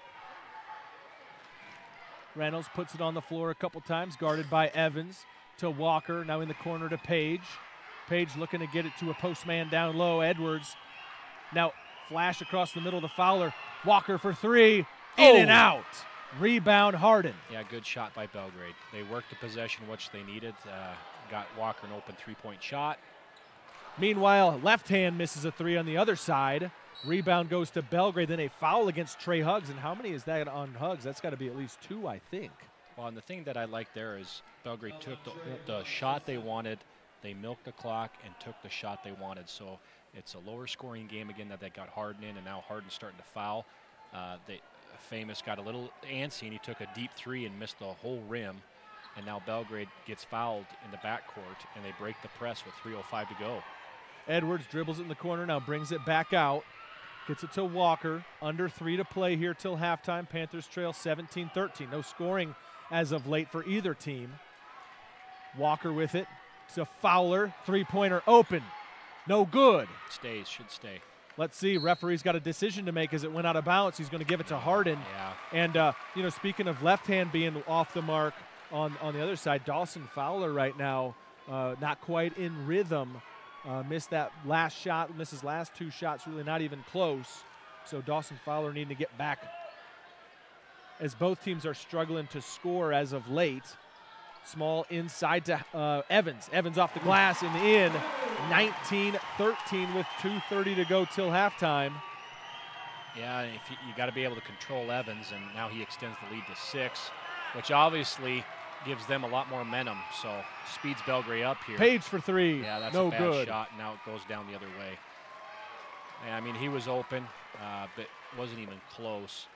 [SPEAKER 1] Reynolds puts it on the floor a couple times, guarded by Evans to Walker. Now in the corner to Page. Page looking to get it to a post man down low. Edwards now flash across the middle to Fowler. Walker for 3. In and out. Rebound Hardin.
[SPEAKER 2] Yeah, good shot by Belgrade. They worked the possession which they needed. Got Walker an open three-point shot.
[SPEAKER 1] Meanwhile, left hand misses a 3 on the other side. Rebound goes to Belgrade. Then a foul against Trey Huggs. And how many is that on Huggs? That's got to be at least 2, I think.
[SPEAKER 2] Well, and the thing that I like there is Belgrade took the shot they wanted. They milked the clock and took the shot they wanted. So it's a lower scoring game again that they got Hardin in, and now Hardin's starting to foul. Famous got a little antsy, and he took a deep 3 and missed the whole rim. And now Belgrade gets fouled in the backcourt, and they break the press with 3:05 to go.
[SPEAKER 1] Edwards dribbles it in the corner, now brings it back out. Gets it to Walker. Under 3 to play here till halftime. Panthers trail 17-13. No scoring as of late for either team. Walker with it. It's a Fowler. Three-pointer open. No good.
[SPEAKER 2] Stays, should stay.
[SPEAKER 1] Let's see. Referee's got a decision to make as it went out of bounds. He's going to give it to Hardin.
[SPEAKER 2] Yeah.
[SPEAKER 1] And, speaking of left hand being off the mark on the other side, Dawson Fowler right now not quite in rhythm. Missed that last shot, missed his last 2 shots, really not even close. So Dawson Fowler needing to get back as both teams are struggling to score as of late. Small inside to Evans. Evans off the glass and in. 19-13 with 2:30 to go till halftime.
[SPEAKER 2] Yeah, you got to be able to control Evans, and now he extends the lead to 6, which obviously gives them a lot more momentum. So speeds Belgrade up here.
[SPEAKER 1] Page for 3.
[SPEAKER 2] Yeah, that's
[SPEAKER 1] no
[SPEAKER 2] a bad
[SPEAKER 1] good.
[SPEAKER 2] shot. Now it goes down the other way. Yeah, I mean, he was open, but wasn't even close.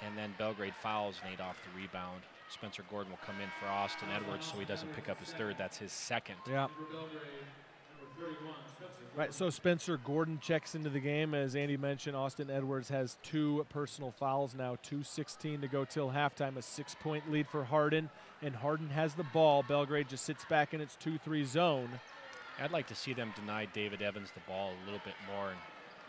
[SPEAKER 2] And then Belgrade fouls Nate off the rebound. Spencer Gordon will come in for Austin Edwards, so he doesn't pick up his 3rd. That's his 2nd.
[SPEAKER 1] Yeah. Right, so Spencer Gordon checks into the game. As Andy mentioned, Austin Edwards has 2 personal fouls now, 2:16 to go till halftime, a 6-point lead for Hardin, and Hardin has the ball. Belgrade just sits back in its 2-3 zone.
[SPEAKER 2] I'd like to see them deny David Evans the ball a little bit more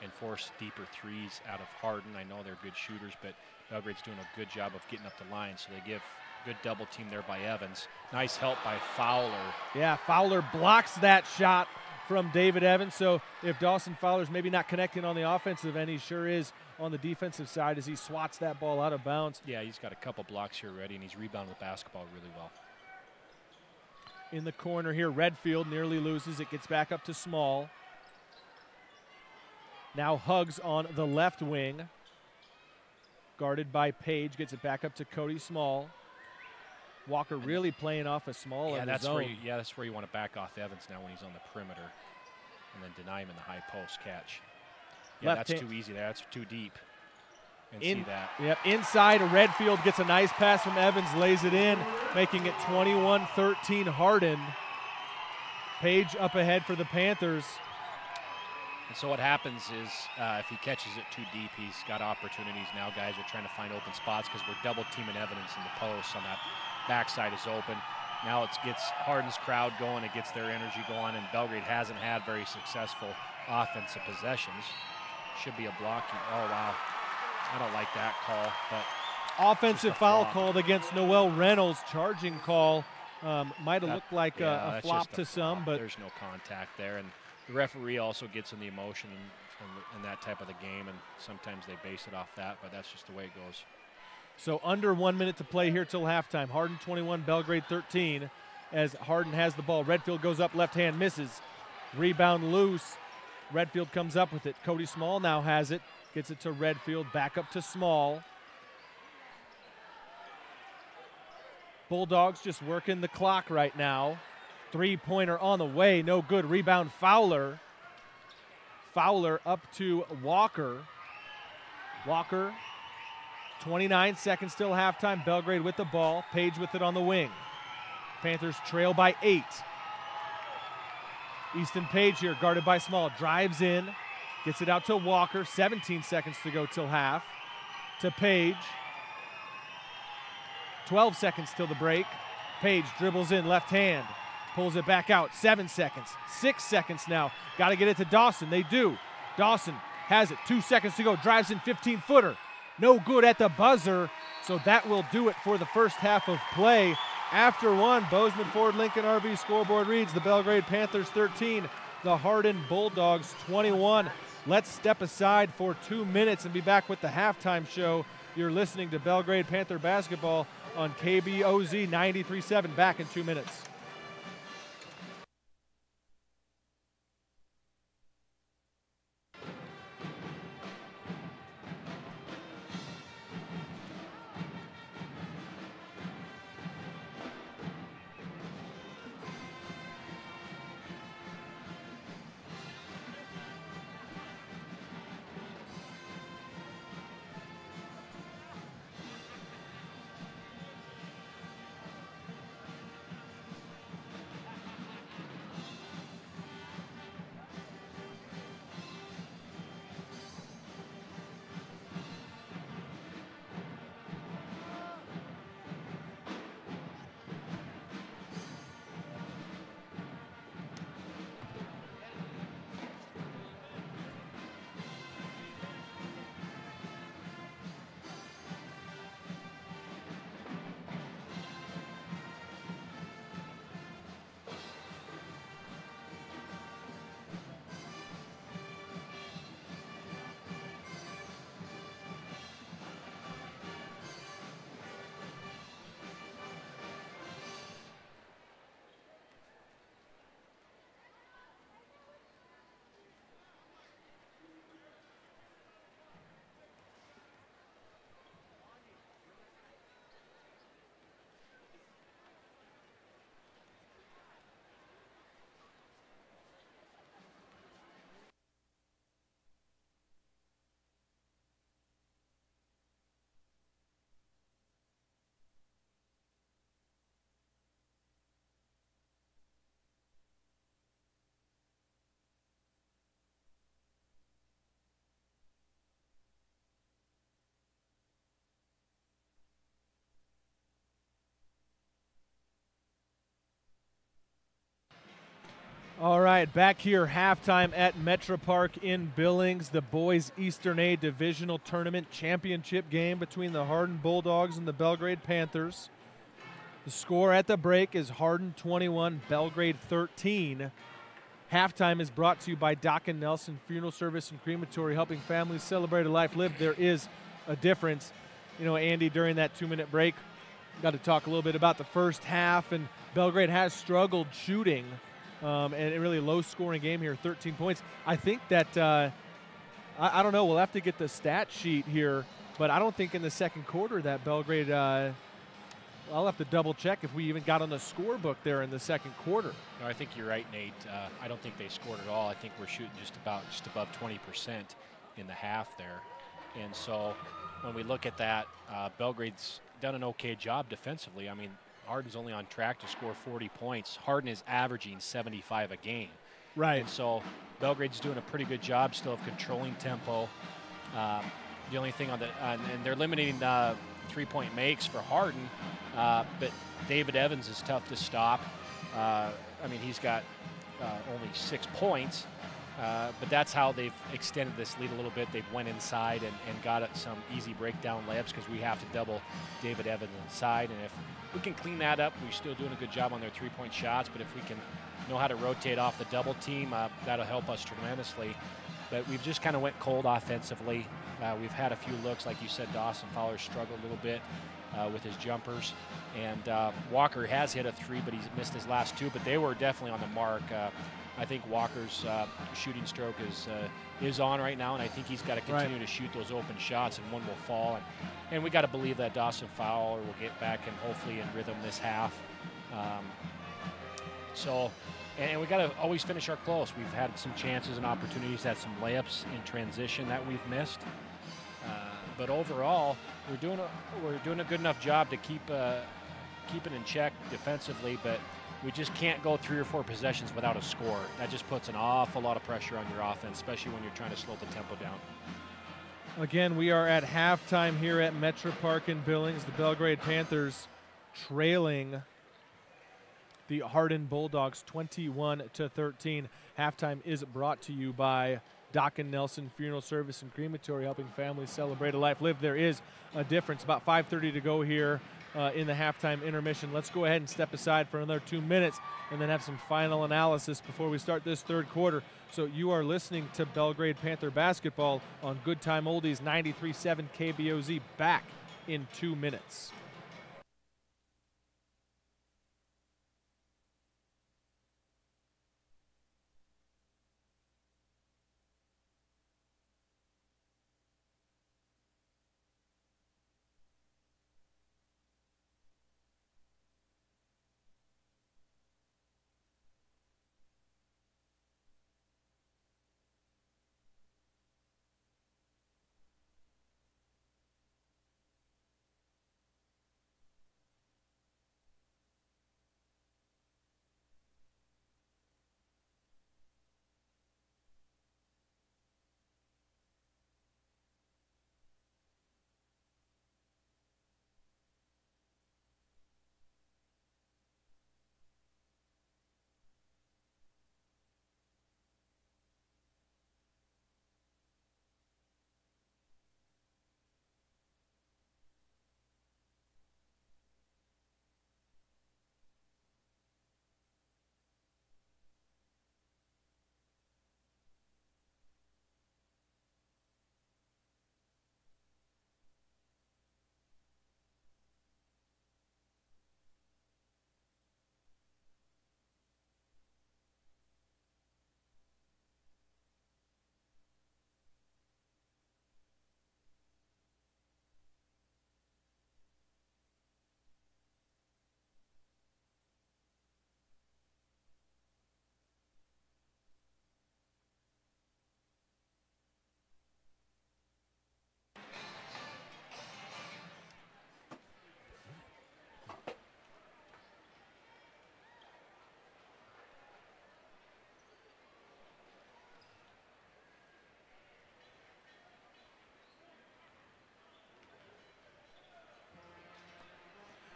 [SPEAKER 2] and force deeper threes out of Hardin. I know they're good shooters, but Belgrade's doing a good job of getting up the line, so they give good double team there by Evans. Nice help by Fowler.
[SPEAKER 1] Yeah, Fowler blocks that shot from David Evans. So if Dawson Fowler's maybe not connecting on the offensive end, he sure is on the defensive side as he swats that ball out of bounds.
[SPEAKER 2] Yeah, he's got a couple blocks here already, and he's rebounding the basketball really well.
[SPEAKER 1] In the corner here, Redfield nearly loses. It gets back up to Small. Now Huggs on the left wing. Guarded by Page, gets it back up to Cody Small. Walker really playing off a Small in the zone.
[SPEAKER 2] That's where you want to back off Evans now when he's on the perimeter, and then deny him in the high post catch. Yeah, that's too easy there. That's too deep. and see that.
[SPEAKER 1] Yep, inside, Redfield gets a nice pass from Evans, lays it in, making it 21-13 Hardin. Page up ahead for the Panthers.
[SPEAKER 2] And so what happens is if he catches it too deep, he's got opportunities. Now guys are trying to find open spots because we're double teaming Evans in the post on that backside is open. Now it gets Hardin's crowd going, it gets their energy going, and Belgrade hasn't had very successful offensive possessions. Should be a blocking. Oh, wow. I don't like that call. But
[SPEAKER 1] offensive foul called against Noel Reynolds. Charging call. Might have looked like a flop to some, but
[SPEAKER 2] there's no contact there. And the referee also gets in the emotion and that type of the game, and sometimes they base it off that, but that's just the way it goes.
[SPEAKER 1] So under 1 minute to play here till halftime. Hardin 21, Belgrade 13 as Hardin has the ball. Redfield goes up, left hand, misses. Rebound loose. Redfield comes up with it. Cody Small now has it. Gets it to Redfield, back up to Small. Bulldogs just working the clock right now. Three-pointer on the way, no good. Rebound Fowler. Fowler up to Walker. Walker, 29 seconds till halftime. Belgrade with the ball. Page with it on the wing. Panthers trail by 8. Easton Page here, guarded by Small. Drives in, gets it out to Walker. 17 seconds to go till half. To Page. 12 seconds till the break. Page dribbles in, left hand. Pulls it back out. 7 seconds. 6 seconds now. Got to get it to Dawson. They do. Dawson has it. 2 seconds to go. Drives in 15-footer. No good at the buzzer. So that will do it for the first half of play. After one, Bozeman Ford Lincoln RV scoreboard reads the Belgrade Panthers 13, the Hardin Bulldogs 21. Let's step aside for 2 minutes and be back with the halftime show. You're listening to Belgrade Panther basketball on KBOZ 93.7. Back in 2 minutes. All right, back here, halftime at Metro Park in Billings, the boys Eastern A Divisional Tournament Championship game between the Hardin Bulldogs and the Belgrade Panthers. The score at the break is Hardin 21, Belgrade 13. Halftime is brought to you by Doc and Nelson Funeral Service and Crematory, helping families celebrate a life lived. There is a difference. You know, Andy, during that 2-minute break, got to talk a little bit about the first half, and Belgrade has struggled shooting. And a really low-scoring game here, 13 points. I think that, I don't know, we'll have to get the stat sheet here, but I don't think in the second quarter that Belgrade, I'll have to double-check if we even got on the scorebook there in the second quarter.
[SPEAKER 2] No, I think you're right, Nate. I don't think they scored at all. I think we're shooting just above 20% in the half there. And so when we look at that, Belgrade's done an okay job defensively. I mean, Hardin's only on track to score 40 points. Hardin is averaging 75 a game.
[SPEAKER 1] Right.
[SPEAKER 2] And so Belgrade's doing a pretty good job still of controlling tempo. The only thing on the and they're limiting three-point makes for Hardin, but David Evans is tough to stop. I mean, he's got only 6 points, but that's how they've extended this lead a little bit. They've went inside and got at some easy breakdown layups because we have to double David Evans inside. And if we can clean that up, we're still doing a good job on their three-point shots, but if we can know how to rotate off the double team, that'll help us tremendously. But we've just kind of went cold offensively. We've had a few looks, like you said, Dawson Fowler struggled a little bit with his jumpers. And Walker has hit a 3, but he's missed his last 2, but they were definitely on the mark. I think Walker's shooting stroke is on right now, and I think he's got to continue to shoot those open shots, and one will fall. And we got to believe that Dawson Fowler will get back and hopefully in rhythm this half. And we got to always finish our close. We've had some chances and opportunities, had some layups in transition that we've missed. But overall, we're doing a good enough job to keep it in check defensively. But we just can't go 3 or 4 possessions without a score. That just puts an awful lot of pressure on your offense, especially when you're trying to slow the tempo down.
[SPEAKER 1] Again, we are at halftime here at Metro Park in Billings. The Belgrade Panthers trailing the Hardin Bulldogs 21-13. Halftime is brought to you by Doc and Nelson Funeral Service and Crematory, helping families celebrate a life lived. There is a difference. About 5:30 to go here in the halftime intermission. Let's go ahead and step aside for another 2 minutes and then have some final analysis before we start this third quarter. So you are listening to Belgrade Panther basketball on Good Time Oldies 93.7 KBOZ. Back in 2 minutes.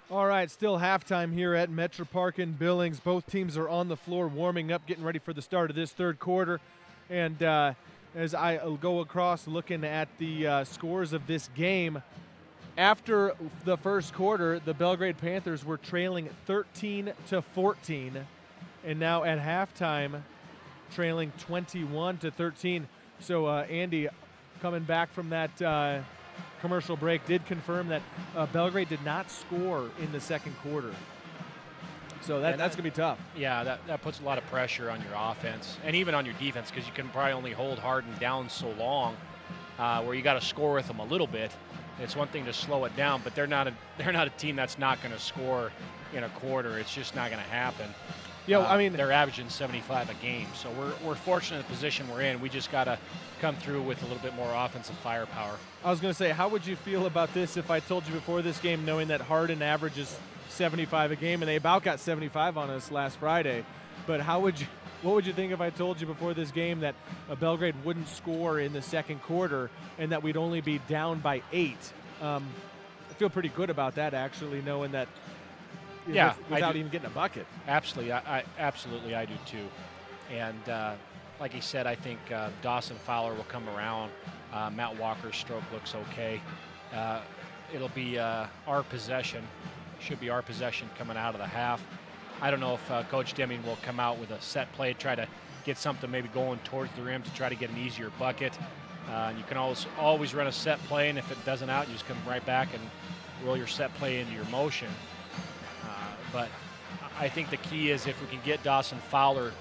[SPEAKER 1] All right, still halftime here at Metro Park in Billings. Both teams are on the floor warming up, getting ready for the start of this third quarter. And as I go across looking at the scores of this game, after the first quarter, the Belgrade Panthers were trailing 13-14, and now at halftime, trailing 21-13. So Andy, coming back from that commercial break, did confirm that Belgrade did not score in the second quarter. So that's going to be tough.
[SPEAKER 2] Yeah, that puts a lot of pressure on your offense and even on your defense, because you can probably only hold Hardin down so long where you got to score with them a little bit. It's one thing to slow it down, but they're not a team that's not going to score in a quarter. It's just not going to happen.
[SPEAKER 1] Yeah, I mean,
[SPEAKER 2] they're averaging 75 a game. So we're fortunate in the position we're in. We just got to come through with a little bit more offensive firepower.
[SPEAKER 1] I was going to say, how would you feel about this if I told you before this game, knowing that Hardin averages 75 a game, and they about got 75 on us last Friday, but what would you think if I told you before this game that Belgrade wouldn't score in the second quarter and that we'd only be down by 8? I feel pretty good about that, actually, knowing that without even getting a bucket.
[SPEAKER 2] Absolutely, absolutely I do too. And like he said, I think Dawson Fowler will come around. Matt Walker's stroke looks okay. It'll be our possession. Should be our possession coming out of the half. I don't know if Coach Deming will come out with a set play, try to get something maybe going towards the rim to try to get an easier bucket. You can always run a set play, and if it doesn't out, you just come right back and roll your set play into your motion. But I think the key is if we can get Dawson Fowler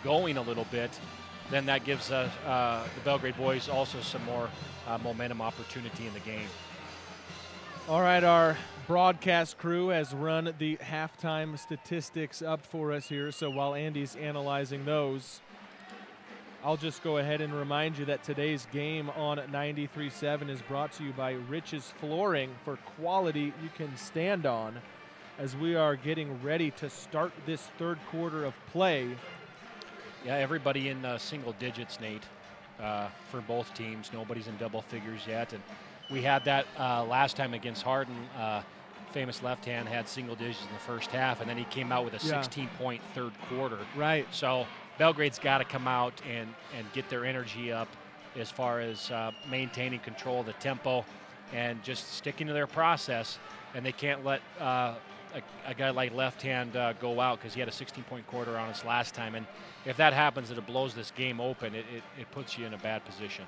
[SPEAKER 2] going a little bit, then that gives the Belgrade boys also some more momentum opportunity in the game.
[SPEAKER 1] All right, our broadcast crew has run the halftime statistics up for us here. So while Andy's analyzing those, I'll just go ahead and remind you that today's game on 93.7 is brought to you by Rich's Flooring for quality you can stand on, as we are getting ready to start this third quarter of play.
[SPEAKER 2] Yeah, everybody in single digits, Nate, for both teams. Nobody's in double figures yet. And we had that last time against Hardin. Famous left hand had single digits in the first half, and then he came out with a 16-point third quarter.
[SPEAKER 1] Right.
[SPEAKER 2] So Belgrade's got to come out and get their energy up as far as maintaining control of the tempo and just sticking to their process. And they can't let a guy like left hand go out, because he had a 16-point quarter on us last time. And if that happens and it blows this game open, it puts you in a bad position.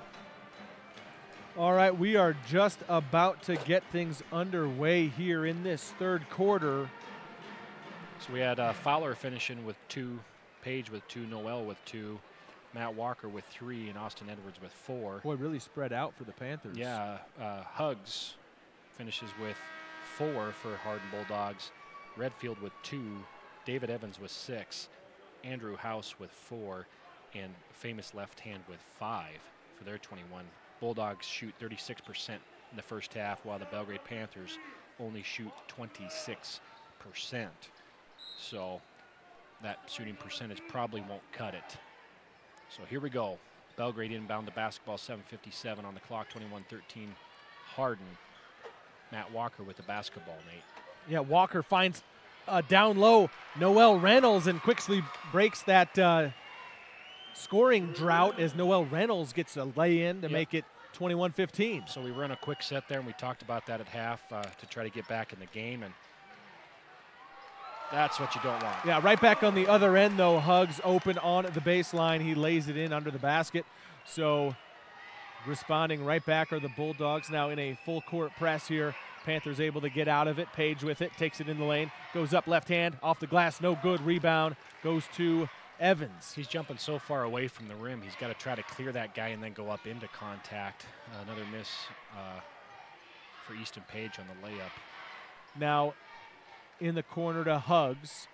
[SPEAKER 1] All right, we are just about to get things underway here in this third quarter.
[SPEAKER 2] So we had Fowler finishing with 2, Page with 2, Noel with 2, Matt Walker with 3, and Austin Edwards with 4.
[SPEAKER 1] Boy, really spread out for the Panthers.
[SPEAKER 2] Yeah, Huggs finishes with 4 for Hardin Bulldogs, Redfield with 2, David Evans with 6, Andrew House with 4, and Famous Left Hand with 5 for their 21. Bulldogs shoot 36% in the first half, while the Belgrade Panthers only shoot 26%. So that shooting percentage probably won't cut it. So here we go. Belgrade inbound the basketball, 7:57 on the clock, 21-13 Hardin. Matt Walker with the basketball, Nate.
[SPEAKER 1] Yeah, Walker finds down low Noel Reynolds and quickly breaks that scoring drought as Noel Reynolds gets a lay-in to make it 21-15.
[SPEAKER 2] So we run a quick set there, and we talked about that at half to try to get back in the game, and that's what you don't want.
[SPEAKER 1] Yeah, right back on the other end, though. Huggs open on the baseline. He lays it in under the basket. So responding right back are the Bulldogs, now in a full-court press here. Panthers able to get out of it. Page with it, takes it in the lane, goes up left hand, off the glass, no good. Rebound goes to Evans.
[SPEAKER 2] He's jumping so far away from the rim, he's got to try to clear that guy and then go up into contact. Another miss for Easton Page on the layup.
[SPEAKER 1] Now in the corner to Huggs.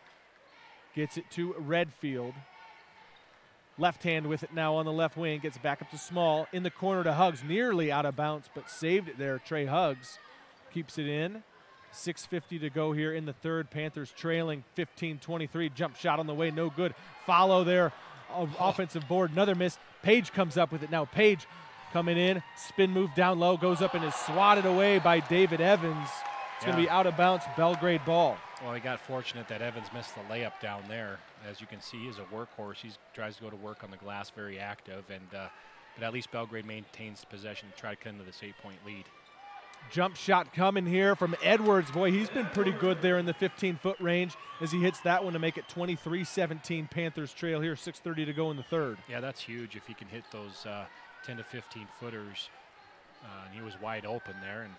[SPEAKER 1] Gets it to Redfield. Left hand with it now on the left wing. Gets it back up to Small. In the corner to Huggs. Nearly out of bounds, but saved it there. Trey Huggs keeps it in. 6:50 to go here in the third. Panthers trailing 15-23. Jump shot on the way, no good. Follow there, offensive board, another miss. Page comes up with it now. Page coming in, spin move down low, goes up and is swatted away by David Evans. It's going to be out of bounds, Belgrade ball.
[SPEAKER 2] Well, he got fortunate that Evans missed the layup down there. As you can see, he's a workhorse. He tries to go to work on the glass, very active, and but at least Belgrade maintains possession to try to come to this 8-point lead.
[SPEAKER 1] Jump shot coming here from Edwards. Boy, he's been pretty good there in the 15-foot range as he hits that one to make it 23-17. Panthers trail here, 6:30 to go in the third.
[SPEAKER 2] Yeah, that's huge if he can hit those 10 to 15 footers. And he was wide open there, and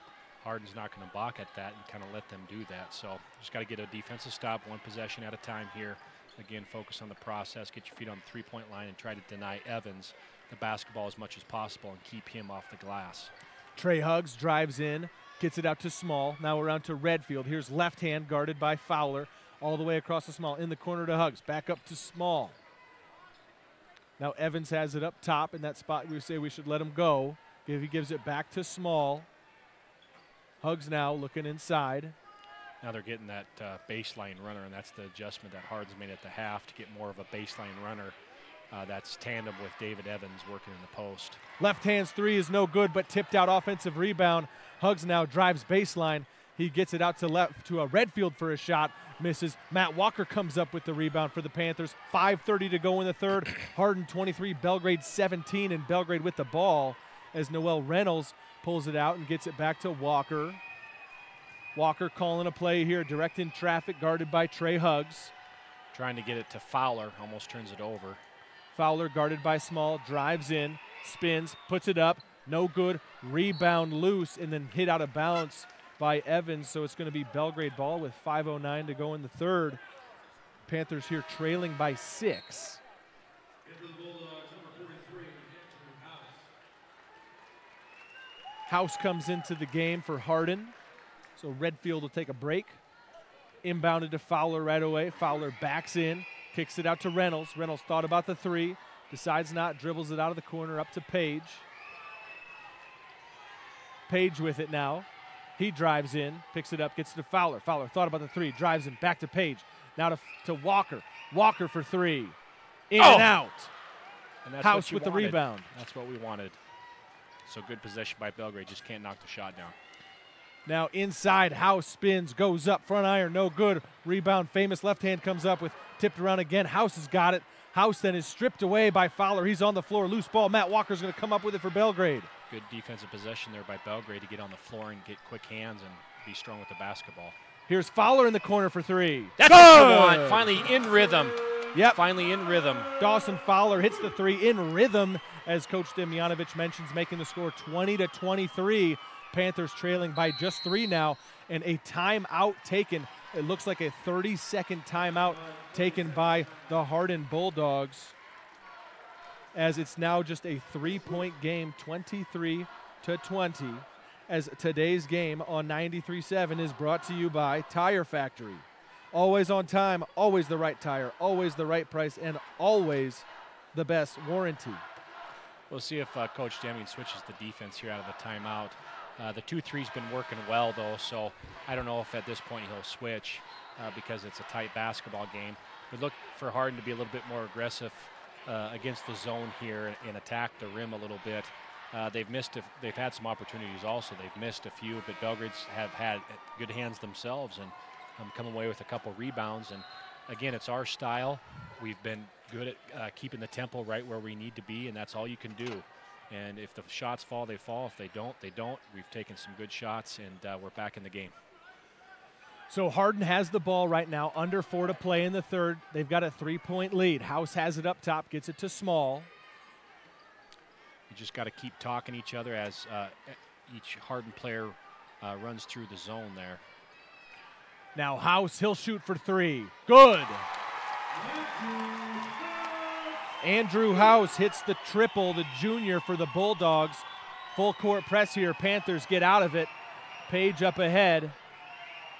[SPEAKER 2] Hardin's not going to balk at that and kind of let them do that. So just got to get a defensive stop, one possession at a time here. Again, focus on the process, get your feet on the three-point line, and try to deny Evans the basketball as much as possible and keep him off the glass.
[SPEAKER 1] Trey Huggs drives in, gets it out to Small. Now around to Redfield. Here's left hand guarded by Fowler. all the way across the Small, in the corner to Hugs, back up to Small. Now Evans has it up top in that spot we say we should let him go. He gives it back to Small. Hugs now looking inside.
[SPEAKER 2] Now they're getting that baseline runner, and that's the adjustment that Hardin's made at the half to get more of a baseline runner. That's tandem with David Evans working in the post.
[SPEAKER 1] Left hand's three is no good, but tipped out offensive rebound. Hugs now drives baseline. He gets it out to left to Redfield for a shot. Misses. Matt Walker comes up with the rebound for the Panthers. 5:30 to go in the third. Hardin 23, Belgrade 17, and Belgrade with the ball as Noel Reynolds pulls it out and gets it back to Walker. Walker calling a play here, directing traffic, guarded by Trey Hugs.
[SPEAKER 2] Trying to get it to Fowler, almost turns it over.
[SPEAKER 1] Fowler guarded by Small, drives in, spins, puts it up, no good, rebound loose, and then hit out of bounds by Evans. So it's going to be Belgrade ball with 5:09 to go in the third. Panthers here trailing by 6. House comes into the game for Hardin. So Redfield will take a break. Inbounded to Fowler right away. Fowler backs in, kicks it out to Reynolds. Reynolds thought about the three, decides not, dribbles it out of the corner up to Page. Page with it now. He drives in, picks it up, gets to Fowler. Fowler thought about the three, drives in, back to Page. Now to Walker. Walker for three. In and out.
[SPEAKER 2] And that's
[SPEAKER 1] House with the rebound.
[SPEAKER 2] That's what we wanted. So good possession by Belgrade, just can't knock the shot down.
[SPEAKER 1] Now inside, House spins, goes up, front iron, no good. Rebound, Famous left hand comes up with, tipped around again. House has got it. House then is stripped away by Fowler. He's on the floor, loose ball. Matt Walker's going to come up with it for Belgrade.
[SPEAKER 2] Good defensive possession there by Belgrade to get on the floor and get quick hands and be strong with the basketball.
[SPEAKER 1] Here's Fowler in the corner for three.
[SPEAKER 2] That's what you want. Finally in rhythm.
[SPEAKER 1] Yep.
[SPEAKER 2] Finally in rhythm.
[SPEAKER 1] Dawson Fowler hits the three in rhythm, as Coach Demjanovic mentions, making the score 20-23. Panthers trailing by just 3 now, and a timeout taken. It looks like a 30-second timeout taken by the Hardin Bulldogs, as it's now just a 3-point game, 23-20, as today's game on 93.7 is brought to you by Tire Factory. Always on time, always the right tire, always the right price, and always the best warranty.
[SPEAKER 2] We'll see if Coach Deming switches the defense here out of the timeout. The 2-3's been working well, though, so I don't know if at this point he'll switch because it's a tight basketball game. We look for Hardin to be a little bit more aggressive against the zone here and attack the rim a little bit. They've had some opportunities also. They've missed a few, but Belgrade's have had good hands themselves and come away with a couple rebounds. And again, it's our style. We've been good at keeping the tempo right where we need to be, and that's all you can do. And if the shots fall, they fall. If they don't, they don't. We've taken some good shots, and we're back in the game.
[SPEAKER 1] So Hardin has the ball right now, under 4 to play in the third. They've got a 3-point lead. House has it up top, gets it to Small.
[SPEAKER 2] You just got to keep talking to each other as each Hardin player runs through the zone there.
[SPEAKER 1] Now House, he'll shoot for 3. Good. Andrew House hits the triple, the junior for the Bulldogs. Full court press here. Panthers get out of it. Page up ahead.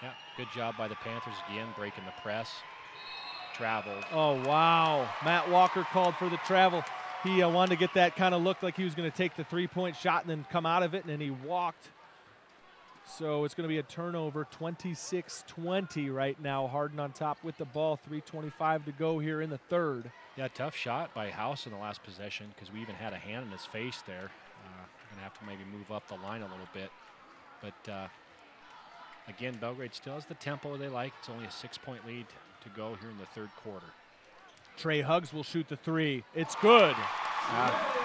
[SPEAKER 2] Yeah, good job by the Panthers again, breaking the press. Traveled.
[SPEAKER 1] Oh, wow. Matt Walker called for the travel. He wanted to get that, kind of looked like he was going to take the 3-point shot and then come out of it, and then he walked. So it's going to be a turnover, 26-20 right now. Hardin on top with the ball, 3:25 to go here in the third.
[SPEAKER 2] Yeah, tough shot by House in the last possession because we even had a hand in his face there. Going to have to maybe move up the line a little bit. But again, Belgrade still has the tempo they like. It's only a 6-point lead to go here in the third quarter.
[SPEAKER 1] Trey Hugs will shoot the 3. It's good.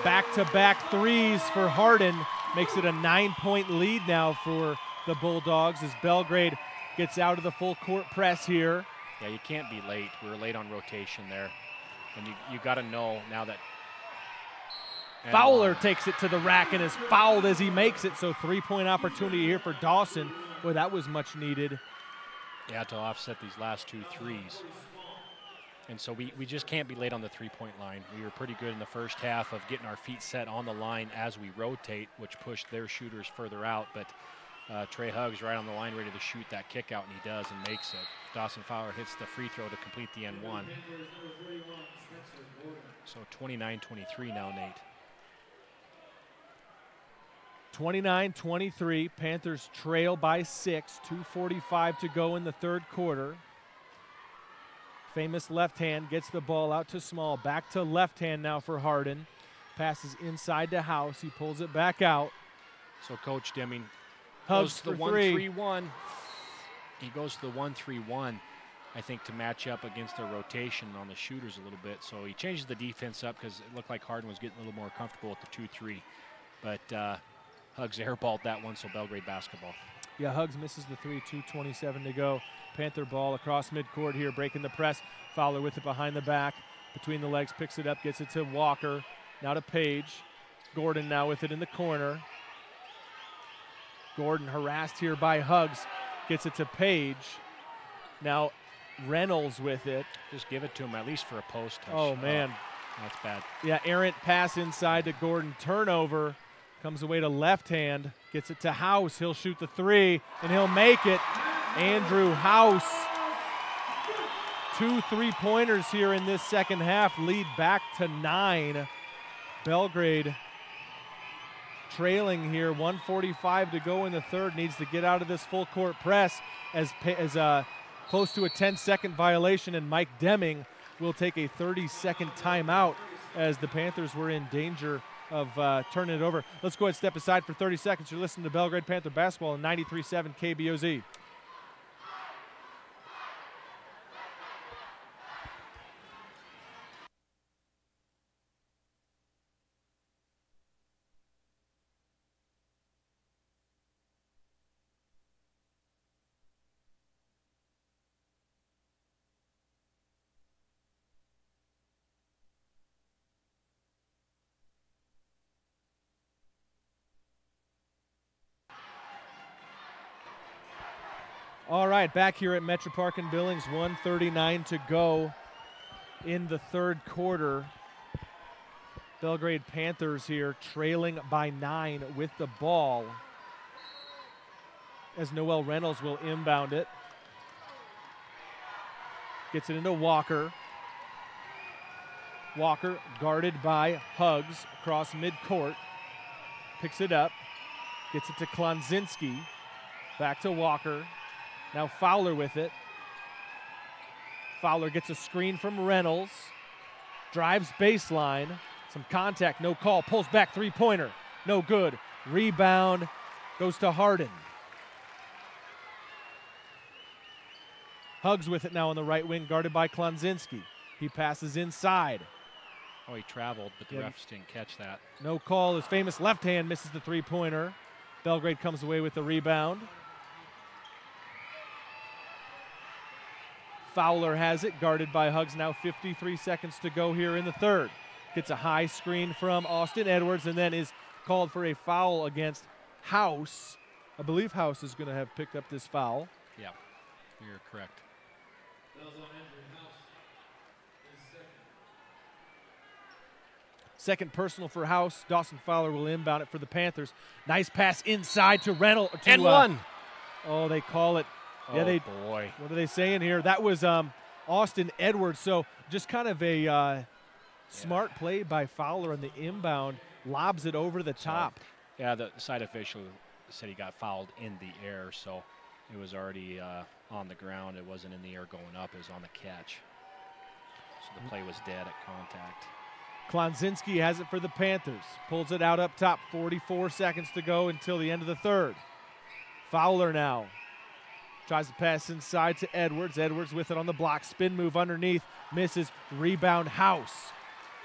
[SPEAKER 1] Back-to-back threes for Hardin. Makes it a 9-point lead now for the Bulldogs as Belgrade gets out of the full court press here.
[SPEAKER 2] Yeah, you can't be late. We were late on rotation there. And you got to know now that
[SPEAKER 1] Fowler takes it to the rack and is fouled as he makes it. So 3-point opportunity here for Dawson. Boy, that was much needed.
[SPEAKER 2] Yeah, to offset these last 2 threes. And so we just can't be late on the 3-point line. We were pretty good in the first half of getting our feet set on the line as we rotate, which pushed their shooters further out. But Trey Huggs right on the line, ready to shoot that kick out, and he does and makes it. Dawson Fowler hits the free throw to complete the N1. So 29-23 now, Nate.
[SPEAKER 1] 29-23, Panthers trail by 6, 2:45 to go in the third quarter. Famous left hand gets the ball out to Small, back to left hand now for Hardin. Passes inside to House, he pulls it back out.
[SPEAKER 2] So Coach Deming
[SPEAKER 1] Huggs
[SPEAKER 2] goes to the
[SPEAKER 1] for three.
[SPEAKER 2] 1-3-1. He goes to the 1-3-1, I think, to match up against their rotation on the shooters a little bit. So he changes the defense up because it looked like Hardin was getting a little more comfortable with the 2-3. But Huggs airballed that one, so Belgrade basketball.
[SPEAKER 1] Yeah, Huggs misses the 3, 2:27 to go. Panther ball across midcourt here, breaking the press. Fowler with it behind the back, between the legs, picks it up, gets it to Walker. Now to Page. Gordon now with it in the corner. Gordon harassed here by Huggs, gets it to Page. Now Reynolds with it.
[SPEAKER 2] Just give it to him at least for a post touch.
[SPEAKER 1] Oh, man.
[SPEAKER 2] That's bad.
[SPEAKER 1] Yeah, errant pass inside to Gordon. Turnover. Comes away to left hand. Gets it to House. He'll shoot the 3, and he'll make it. Andrew House. 2 3-pointers here in this second half. Lead back to 9. Belgrade trailing here. 1:45 to go in the third. Needs to get out of this full court press as close to a 10-second violation, and Mike Deming will take a 30-second timeout as the Panthers were in danger of turning it over. Let's go ahead and step aside for 30 seconds. You're listening to Belgrade Panther Basketball on 93.7 KBOZ. All right, back here at Metro Park in Billings, 1:39 to go in the third quarter. Belgrade Panthers here trailing by 9 with the ball as Noel Reynolds will inbound it. Gets it into Walker. Walker guarded by Huggs across midcourt. Picks it up. Gets it to Klonzinski. Back to Walker. Now Fowler with it. Fowler gets a screen from Reynolds. Drives baseline. Some contact, no call. Pulls back, three-pointer. No good. Rebound goes to Hardin. Huggs with it now on the right wing, guarded by Klonzinski. He passes inside.
[SPEAKER 2] Oh, he traveled, but the refs didn't catch that.
[SPEAKER 1] No call. His famous left hand misses the three-pointer. Belgrade comes away with the rebound. Fowler has it, guarded by Huggs. Now 53 seconds to go here in the third. Gets a high screen from Austin Edwards and then is called for a foul against House. I believe House is going to have picked up this foul.
[SPEAKER 2] Yeah, you're correct.
[SPEAKER 1] Second personal for House. Dawson Fowler will inbound it for the Panthers. Nice pass inside to Reynolds.
[SPEAKER 2] And one.
[SPEAKER 1] Oh, they call it. Yeah,
[SPEAKER 2] boy.
[SPEAKER 1] What are they saying here? That was Austin Edwards. So just kind of a smart play by Fowler on the inbound. Lobs it over the top.
[SPEAKER 2] Yeah, the side official said he got fouled in the air, so it was already on the ground. It wasn't in the air going up. It was on the catch. So the play was dead at contact.
[SPEAKER 1] Klonzinski has it for the Panthers. Pulls it out up top. 44 seconds to go until the end of the third. Fowler now. Tries to pass inside to Edwards. Edwards with it on the block. Spin move underneath. Misses. Rebound House.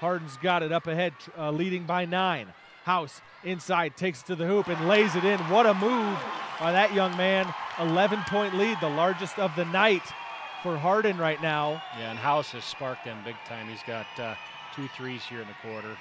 [SPEAKER 1] Hardin's got it up ahead, leading by 9. House inside, takes it to the hoop and lays it in. What a move by that young man. 11-point lead, the largest of the night for Hardin right now.
[SPEAKER 2] Yeah, and House has sparked them big time. He's got 2 threes here in the quarter.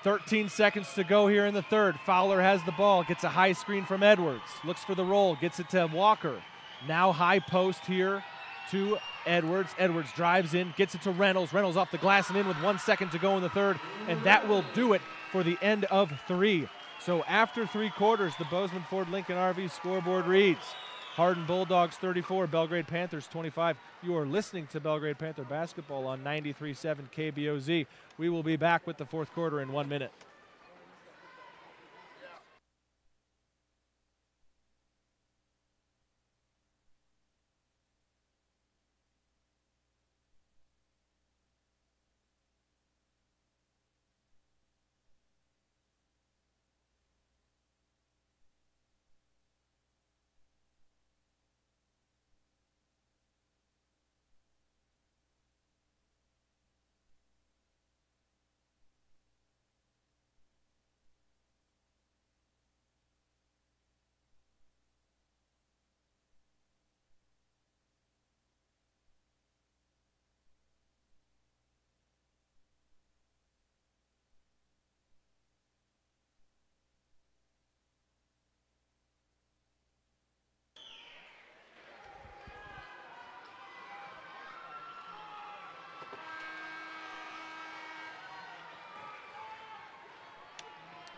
[SPEAKER 1] 13 seconds to go here in the third. Fowler has the ball, gets a high screen from Edwards. Looks for the roll, gets it to Walker. Now high post here to Edwards. Edwards drives in, gets it to Reynolds. Reynolds off the glass and in with 1 second to go in the third, and that will do it for the end of 3. So after 3 quarters, the Bozeman Ford Lincoln RV scoreboard reads Hardin Bulldogs 34, Belgrade Panthers 25. You are listening to Belgrade Panther basketball on 93.7 KBOZ. We will be back with the 4th quarter in 1 minute.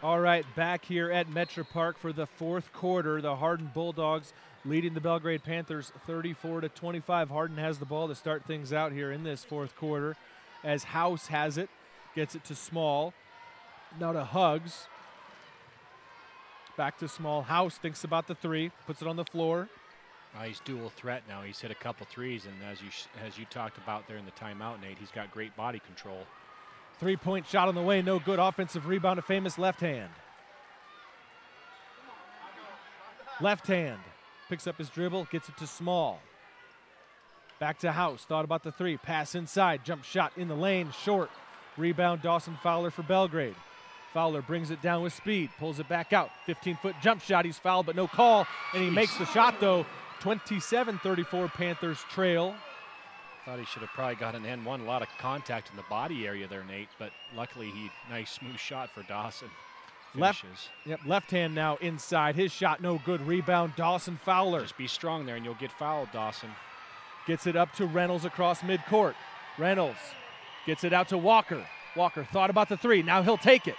[SPEAKER 1] All right, back here at Metro Park for the 4th quarter. The Hardin Bulldogs leading the Belgrade Panthers 34-25. Hardin has the ball to start things out here in this 4th quarter as House has it, gets it to Small. Now to Huggs. Back to Small. House thinks about the 3, puts it on the floor.
[SPEAKER 2] He's dual threat now. He's hit a couple threes, and as you talked about there in the timeout, Nate, he's got great body control.
[SPEAKER 1] 3-point shot on the way, no good. Offensive rebound, a famous left hand. Left hand, picks up his dribble, gets it to Small. Back to House, thought about the 3, pass inside, jump shot in the lane, short. Rebound, Dawson Fowler for Belgrade. Fowler brings it down with speed, pulls it back out. 15-foot jump shot, he's fouled, but no call, and he makes the shot though. 27-34 Panthers trail.
[SPEAKER 2] Thought he should have probably got an N1. A lot of contact in the body area there, Nate, but luckily nice smooth shot for Dawson.
[SPEAKER 1] Left hand now inside. His shot no good. Rebound, Dawson Fowler.
[SPEAKER 2] Just be strong there and you'll get fouled, Dawson.
[SPEAKER 1] Gets it up to Reynolds across midcourt. Reynolds gets it out to Walker. Walker thought about the 3. Now he'll take it.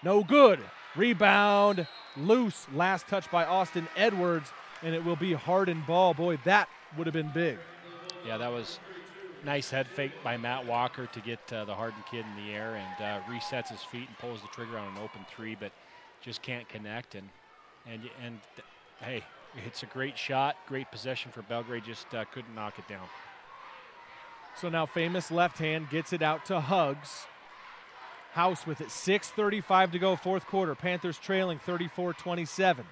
[SPEAKER 1] No good. Rebound, loose. Last touch by Austin Edwards, and it will be Hardin ball. Boy, that would have been big.
[SPEAKER 2] Yeah, that was nice head fake by Matt Walker to get the Hardin kid in the air, and resets his feet and pulls the trigger on an open 3, but just can't connect. And hey, it's a great shot, great possession for Belgrade, just couldn't knock it down.
[SPEAKER 1] So now famous left hand gets it out to Huggs. House with it, 6:35 to go, 4th quarter. Panthers trailing 34-27.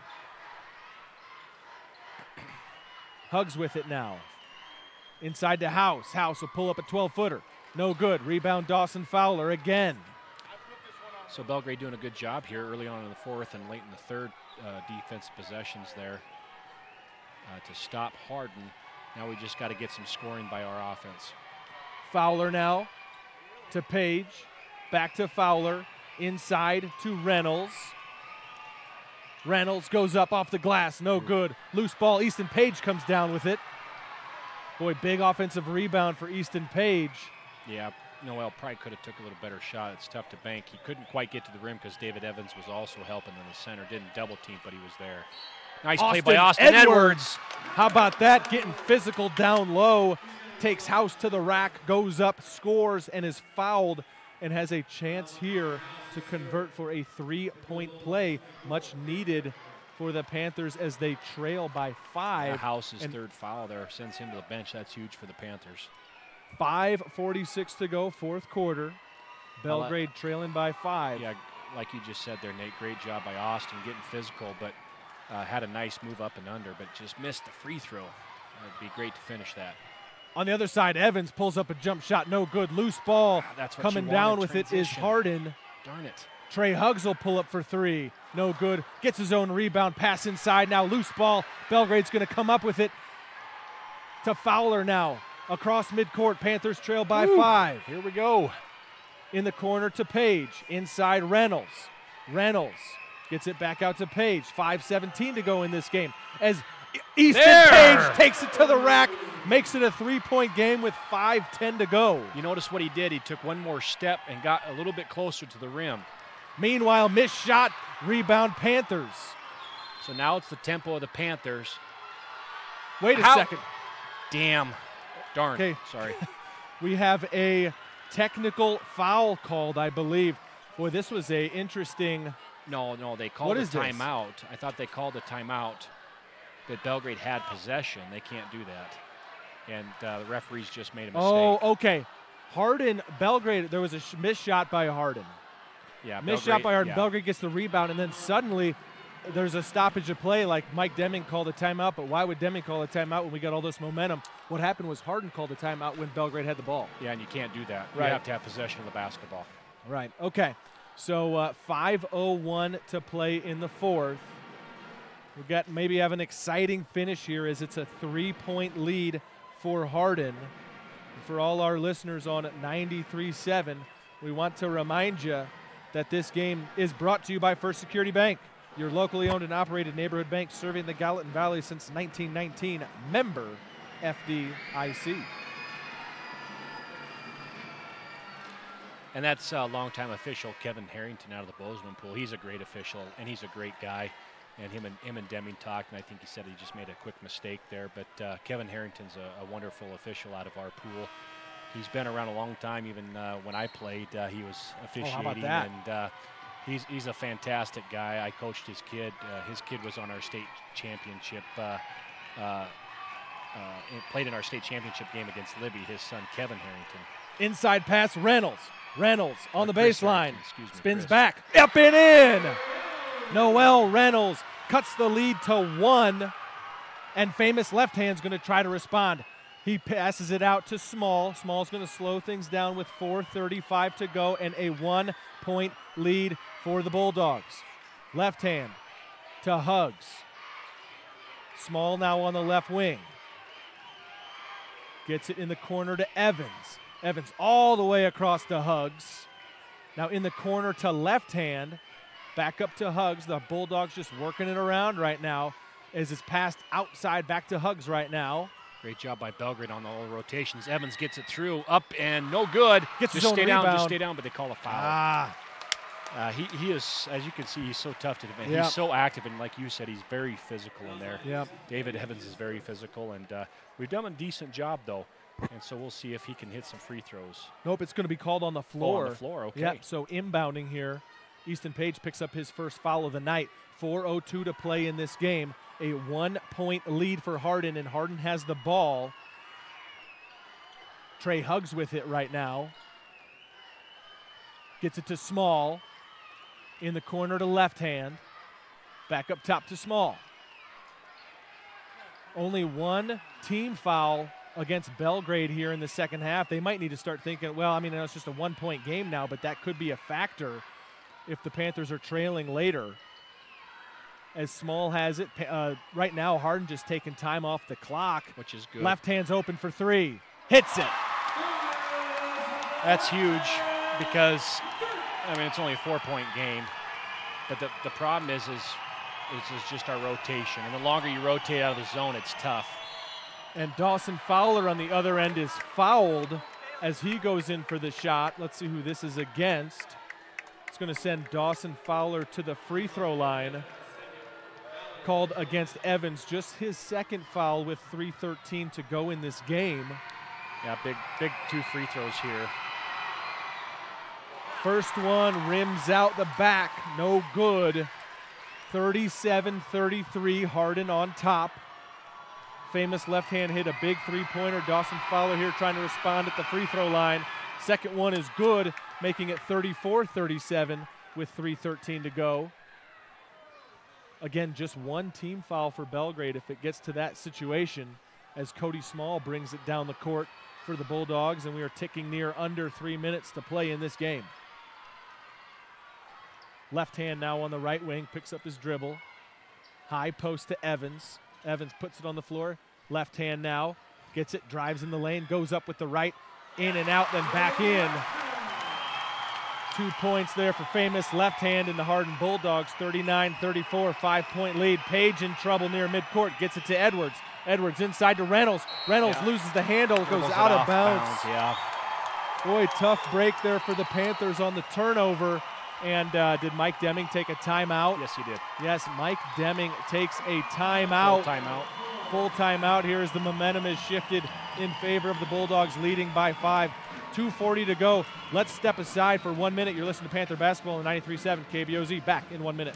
[SPEAKER 1] Huggs with it now. Inside to House. House will pull up a 12-footer. No good. Rebound, Dawson Fowler again.
[SPEAKER 2] So Belgrade doing a good job here early on in the 4th and late in the 3rd defensive possessions there to stop Hardin. Now we just got to get some scoring by our offense.
[SPEAKER 1] Fowler now to Page. Back to Fowler. Inside to Reynolds. Reynolds goes up off the glass. No good. Loose ball. Easton Page comes down with it. Boy, big offensive rebound for Easton Page.
[SPEAKER 2] Yeah, Noel probably could have took a little better shot. It's tough to bank. He couldn't quite get to the rim because David Evans was also helping in the center. Didn't double team, but he was there. Nice play by Austin Edwards.
[SPEAKER 1] How about that? Getting physical down low. Takes House to the rack, goes up, scores, and is fouled, and has a chance here to convert for a 3-point play. Much needed for the Panthers as they trail by 5.
[SPEAKER 2] House's 3rd foul there sends him to the bench. That's huge for the Panthers.
[SPEAKER 1] 5:46 to go, 4th quarter. Belgrade trailing by 5.
[SPEAKER 2] Yeah, like you just said there, Nate, great job by Austin getting physical, but had a nice move up and under, but just missed the free throw. It'd be great to finish that.
[SPEAKER 1] On the other side, Evans pulls up a jump shot, no good. Loose ball.
[SPEAKER 2] That's what
[SPEAKER 1] coming down with it is Hardin.
[SPEAKER 2] Darn it.
[SPEAKER 1] Trey Huggs will pull up for 3. No good. Gets his own rebound. Pass inside. Now loose ball. Belgrade's going to come up with it to Fowler now. Across midcourt. Panthers trail by 5.
[SPEAKER 2] Here we go.
[SPEAKER 1] In the corner to Page. Inside Reynolds. Reynolds gets it back out to Page. 5:17 to go in this game. As Easton Page takes it to the rack. Makes it a 3-point game with 5:10 to go.
[SPEAKER 2] You notice what he did? He took one more step and got a little bit closer to the rim.
[SPEAKER 1] Meanwhile, missed shot, rebound Panthers.
[SPEAKER 2] So now it's the tempo of the Panthers.
[SPEAKER 1] Wait a second.
[SPEAKER 2] Damn. Darn.
[SPEAKER 1] Okay.
[SPEAKER 2] Sorry.
[SPEAKER 1] We have a technical foul called, I believe. Boy, this was a interesting.
[SPEAKER 2] No, they called a timeout. I thought they called a timeout, but Belgrade had possession. They can't do that. And the referees just made a mistake.
[SPEAKER 1] Oh, okay. Hardin, Belgrade, there was a missed shot by Hardin.
[SPEAKER 2] Yeah,
[SPEAKER 1] missed shot by Hardin.
[SPEAKER 2] Yeah.
[SPEAKER 1] Belgrade gets the rebound, and then suddenly there's a stoppage of play like Mike Deming called a timeout, but why would Deming call a timeout when we got all this momentum? What happened was Hardin called a timeout when Belgrade had the ball.
[SPEAKER 2] Yeah, and you can't do that.
[SPEAKER 1] Right.
[SPEAKER 2] You have to have possession of the basketball.
[SPEAKER 1] Right, okay. So 5:01 to play in the fourth. We've got maybe have an exciting finish here as it's a 3-point lead for Hardin. And for all our listeners on at 93.7, we want to remind you that this game is brought to you by First Security Bank, your locally owned and operated neighborhood bank serving the Gallatin Valley since 1919, member FDIC.
[SPEAKER 2] And that's longtime official Kevin Harrington out of the Bozeman pool. He's a great official, and he's a great guy. And him and Deming talked, and I think he said he just made a quick mistake there. But Kevin Harrington's a wonderful official out of our pool. He's been around a long time. Even when I played, he was officiating.
[SPEAKER 1] How about that?
[SPEAKER 2] And he's a fantastic guy. I coached his kid. His kid was on our state championship. Played in our state championship game against Libby. His son Kevin Harrington.
[SPEAKER 1] Inside pass, Reynolds on the baseline. Spins
[SPEAKER 2] Chris.
[SPEAKER 1] back, up and in. Noel Reynolds cuts the lead to 1, and famous left hand's going to try to respond. He passes it out to Small. Small's going to slow things down with 4:35 to go and a 1-point lead for the Bulldogs. Left hand to Huggs. Small now on the left wing. Gets it in the corner to Evans. Evans all the way across to Huggs. Now in the corner to left hand. Back up to Huggs. The Bulldogs just working it around right now as it's passed outside back to Huggs right now.
[SPEAKER 2] Great job by Belgrade on all the rotations. Evans gets it through, up and no good.
[SPEAKER 1] Gets
[SPEAKER 2] just
[SPEAKER 1] his own
[SPEAKER 2] stay down,
[SPEAKER 1] rebound.
[SPEAKER 2] just stay down, but they call a foul. He is, as you can see, he's so tough to defend.
[SPEAKER 1] Yep.
[SPEAKER 2] He's so active, and like you said, he's very physical in there.
[SPEAKER 1] Yep.
[SPEAKER 2] David Evans is very physical, and we've done a decent job, though. And so we'll see if he can hit some free throws.
[SPEAKER 1] Nope, it's going to be called on the floor.
[SPEAKER 2] Oh, on the floor, okay.
[SPEAKER 1] Yep, so inbounding here. Easton Page picks up his first foul of the night. 4:02 to play in this game. A 1-point lead for Hardin, and Hardin has the ball. Trey Huggs with it right now. Gets it to Small. In the corner to left hand. Back up top to Small. Only one team foul against Belgrade here in the second half. They might need to start thinking, well, I mean, it's just a 1-point game now, but that could be a factor if the Panthers are trailing later. As Small has it, right now Hardin just taking time off the clock.
[SPEAKER 2] Which is good.
[SPEAKER 1] Left hand's open for 3. Hits it.
[SPEAKER 2] That's huge because, I mean, it's only a 4-point game. But the problem is just our rotation. And the longer you rotate out of the zone, it's tough.
[SPEAKER 1] And Dawson Fowler on the other end is fouled as he goes in for the shot. Let's see who this is against. It's going to send Dawson Fowler to the free throw line. Called against Evans, just his second foul with 3:13 to go in this game.
[SPEAKER 2] Yeah, big 2 free throws here.
[SPEAKER 1] First one rims out the back, no good. 37-33, Hardin on top. Famous left hand hit a big 3-pointer. Dawson Fowler here trying to respond at the free throw line. Second one is good, making it 34-37 with 3:13 to go. Again, just one team foul for Belgrade if it gets to that situation, as Cody Small brings it down the court for the Bulldogs, and we are ticking near under 3 minutes to play in this game. Left hand now on the right wing, picks up his dribble. High post to Evans. Evans puts it on the floor. Left hand now, gets it, drives in the lane, goes up with the right, in and out, then back in. 2 points there for famous left hand in the Hardin Bulldogs, 39-34, 5-point lead. Page in trouble near midcourt, gets it to Edwards. Edwards inside to Reynolds. Reynolds loses the handle, goes out of bounds.
[SPEAKER 2] Yeah.
[SPEAKER 1] Boy, tough break there for the Panthers on the turnover. And did Mike Deming take a timeout?
[SPEAKER 2] Yes, he did.
[SPEAKER 1] Yes, Mike Deming takes a timeout.
[SPEAKER 2] Full timeout.
[SPEAKER 1] Full timeout here as the momentum is shifted in favor of the Bulldogs, leading by 5. 2:40 to go. Let's step aside for 1 minute. You're listening to Panther Basketball on 93.7 KBOZ. Back in 1 minute.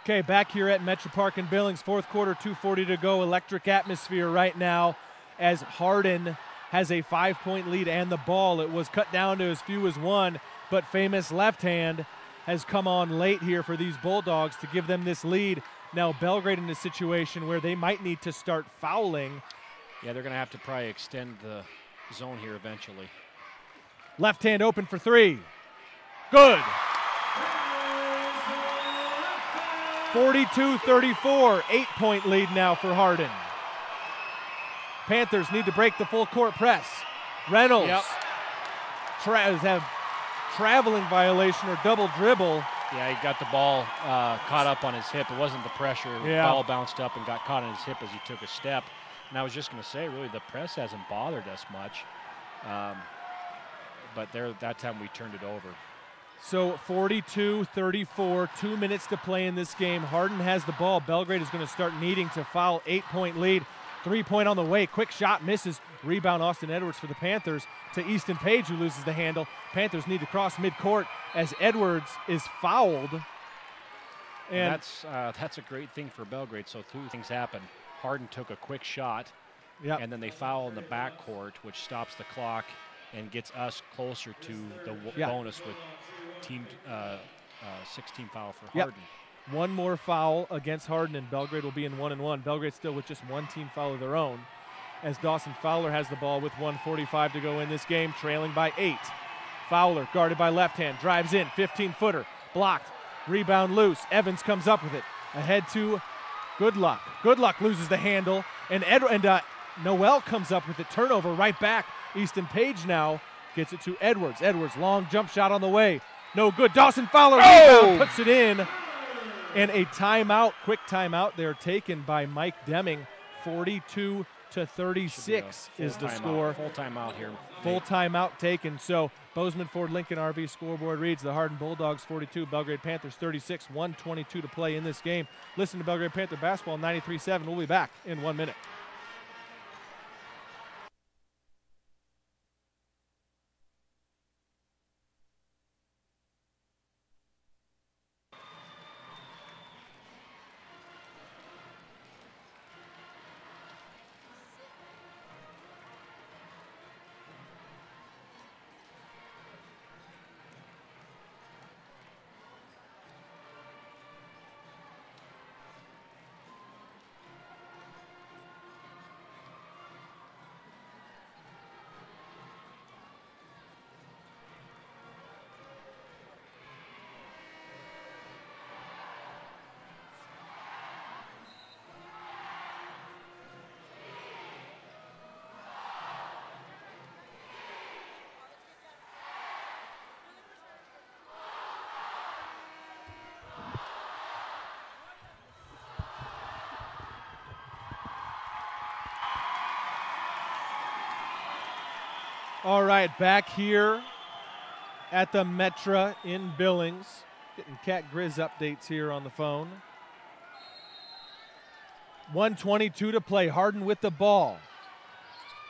[SPEAKER 1] Okay, back here at Metro Park in Billings, fourth quarter, 2:40 to go. Electric atmosphere right now as Hardin has a 5-point lead and the ball. It was cut down to as few as 1, but famous left hand has come on late here for these Bulldogs to give them this lead. Now Belgrade in a situation where they might need to start fouling.
[SPEAKER 2] Yeah, they're going to have to probably extend the zone here eventually.
[SPEAKER 1] Left hand open for 3. Good. 42-34, 8-point lead now for Hardin. Panthers need to break the full court press. Reynolds have traveling violation or double dribble.
[SPEAKER 2] Yeah, he got the ball caught up on his hip. It wasn't the pressure. The ball bounced up and got caught on his hip as he took a step. And I was just going to say, really, the press hasn't bothered us much. But that time we turned it over.
[SPEAKER 1] So 42-34, 2 minutes to play in this game. Hardin has the ball. Belgrade is going to start needing to foul. 8-point lead. 3-point on the way. Quick shot misses. Rebound Austin Edwards for the Panthers to Easton Page, who loses the handle. Panthers need to cross midcourt as Edwards is fouled.
[SPEAKER 2] And that's a great thing for Belgrade. So 2 things happen. Hardin took a quick shot, and then they foul in the backcourt, which stops the clock and gets us closer to the bonus with team 16 foul for Hardin.
[SPEAKER 1] One more foul against Hardin, and Belgrade will be in 1-1. Belgrade still with just 1 team foul of their own, as Dawson Fowler has the ball with 1:45 to go in this game, trailing by 8. Fowler, guarded by left hand, drives in, 15-footer, blocked, rebound loose. Evans comes up with it, ahead to Goodluck. Goodluck loses the handle, and Noel comes up with it, turnover right back. Easton Page now gets it to Edwards. Edwards, long jump shot on the way. No good. Dawson Fowler rebound, puts it in. And a timeout, quick timeout there taken by Mike Deming. 42-36 is the score.
[SPEAKER 2] Full timeout here.
[SPEAKER 1] Full timeout taken. So Bozeman Ford Lincoln RV scoreboard reads the Hardin Bulldogs 42, Belgrade Panthers 36, 1:22 to play in this game. Listen to Belgrade Panther Basketball 93.7. We'll be back in 1 minute. All right, back here at the Metra in Billings. Getting Cat Grizz updates here on the phone. 1:22 to play. Hardin with the ball,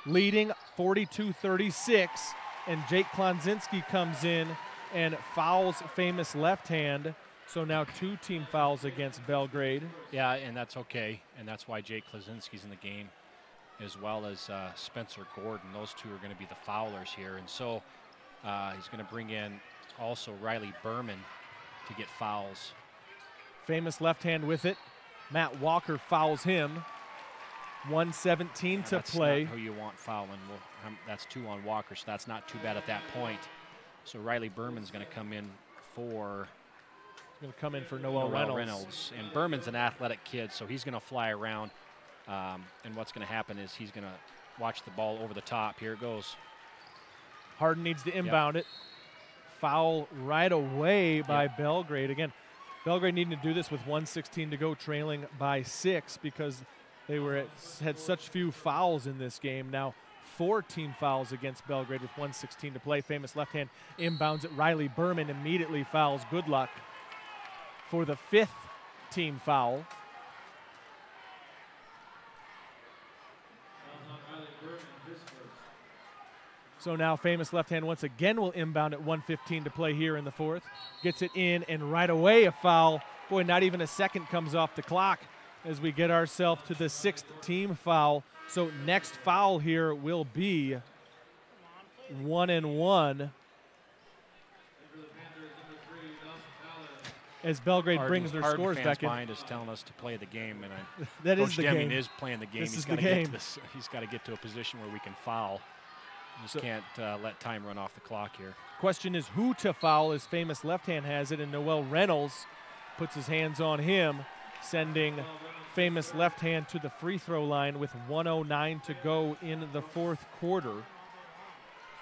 [SPEAKER 1] leading 42-36, and Jake Klonzinski comes in and fouls famous left hand. So now 2 team fouls against Belgrade.
[SPEAKER 2] Yeah, and that's okay. And that's why Jake Klaczynski's in the game, as well as Spencer Gordon. Those 2 are going to be the foulers here. And so he's going to bring in also Riley Berman to get fouls.
[SPEAKER 1] Famous left hand with it. Matt Walker fouls him. 1:17 to play.
[SPEAKER 2] That's not who you want fouling. Well, that's 2 on Walker, so that's not too bad at that point. So Riley Berman's going to come in for
[SPEAKER 1] Noel Reynolds.
[SPEAKER 2] And Berman's an athletic kid, so he's going to fly around. And what's going to happen is he's going to watch the ball over the top. Here it goes.
[SPEAKER 1] Hardin needs to inbound it. Foul right away by Belgrade. Again, Belgrade needing to do this with 1:16 to go, trailing by 6 because they had such few fouls in this game. Now 4 team fouls against Belgrade with 1:16 to play. Famous left hand inbounds it. Riley Berman immediately fouls Goodluck for the 5th team foul. So now famous left hand once again will inbound at 1:15 to play here in the 4th. Gets it in, and right away a foul. Boy, not even a second comes off the clock as we get ourselves to the 6th team foul. So next foul here will be 1-1. As Belgrade brings their scores back in.
[SPEAKER 2] Mind is telling us to play the game, and
[SPEAKER 1] that
[SPEAKER 2] Coach
[SPEAKER 1] is the
[SPEAKER 2] Deming
[SPEAKER 1] game.
[SPEAKER 2] is playing the game.
[SPEAKER 1] This
[SPEAKER 2] He's
[SPEAKER 1] is
[SPEAKER 2] got
[SPEAKER 1] the
[SPEAKER 2] to
[SPEAKER 1] game.
[SPEAKER 2] get to this. He's got to get to a position where we can foul. Just can't let time run off the clock here.
[SPEAKER 1] Question is who to foul, as famous left hand has it, and Noel Reynolds puts his hands on him, sending famous left hand to the free throw line with 1:09 to go in the 4th quarter,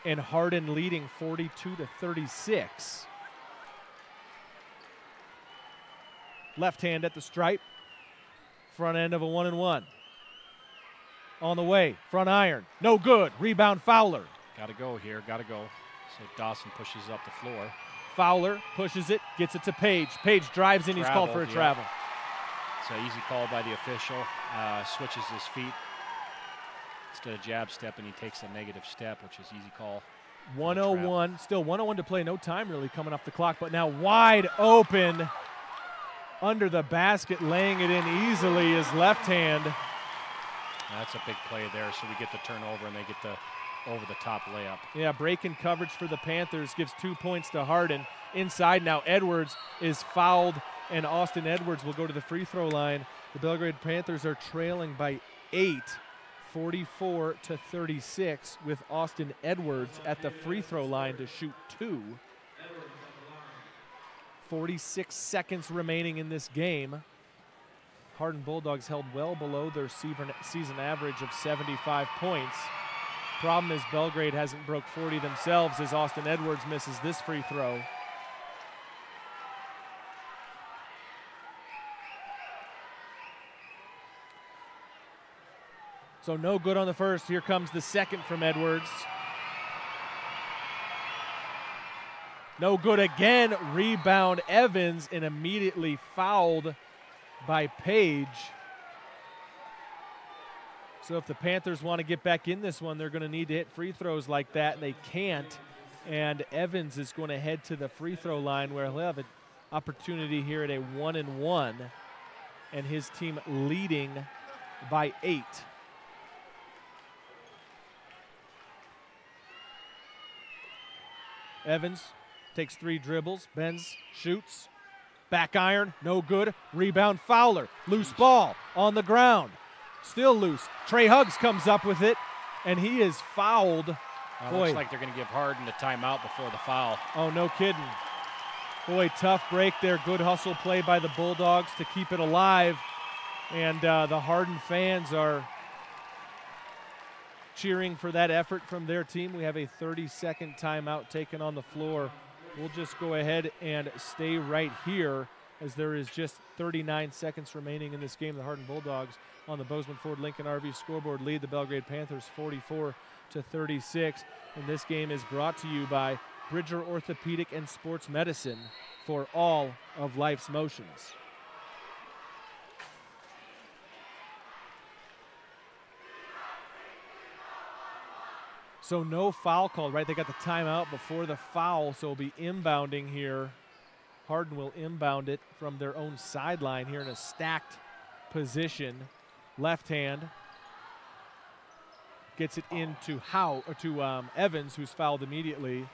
[SPEAKER 1] and Hardin leading 42-36. Left hand at the stripe, front end of a 1-and-1. On the way, front iron, no good. Rebound Fowler.
[SPEAKER 2] Got to go here, got to go. So Dawson pushes up the floor.
[SPEAKER 1] Fowler pushes it, gets it to Page. Page drives in, he's called for a travel.
[SPEAKER 2] It's an easy call by the official. Switches his feet. Instead of jab step, and he takes a negative step, which is easy call.
[SPEAKER 1] 1:01, still 1:01 to play, no time really coming off the clock, but now wide open under the basket, laying it in easily is left hand.
[SPEAKER 2] That's a big play there, so we get the turnover and they get the over-the-top layup.
[SPEAKER 1] Yeah, breaking coverage for the Panthers gives 2 points to Hardin. Inside now, Edwards is fouled, and Austin Edwards will go to the free throw line. The Belgrade Panthers are trailing by 8, 44-36, with Austin Edwards at the free throw line to shoot 2. 46 seconds remaining in this game. Hardin Bulldogs held well below their season average of 75 points. Problem is Belgrade hasn't broke 40 themselves as Austin Edwards misses this free throw. So no good on the first. Here comes the second from Edwards. No good again. Rebound Evans, and immediately fouled by Page. So if the Panthers want to get back in this one, they're going to need to hit free throws like that, and they can't. And Evans is going to head to the free throw line where he'll have an opportunity here at a 1-and-1, and his team leading by 8. Evans takes 3 dribbles, bends, shoots, back iron, no good. Rebound Fowler, loose ball on the ground, still loose. Trey Huggs comes up with it, and he is fouled.
[SPEAKER 2] Looks like they're going to give Hardin a timeout before the foul.
[SPEAKER 1] Oh, no kidding. Boy, tough break there. Good hustle play by the Bulldogs to keep it alive, and the Hardin fans are cheering for that effort from their team. We have a 30-second timeout taken on the floor. We'll just go ahead and stay right here as there is just 39 seconds remaining in this game. The Hardin Bulldogs on the Bozeman Ford Lincoln RV scoreboard lead the Belgrade Panthers 44-36. And this game is brought to you by Bridger Orthopedic and Sports Medicine for all of life's motions. So no foul called, right? They got the timeout before the foul, so it'll be inbounding here. Hardin will inbound it from their own sideline here in a stacked position. Left hand. Gets it into Evans, who's fouled immediately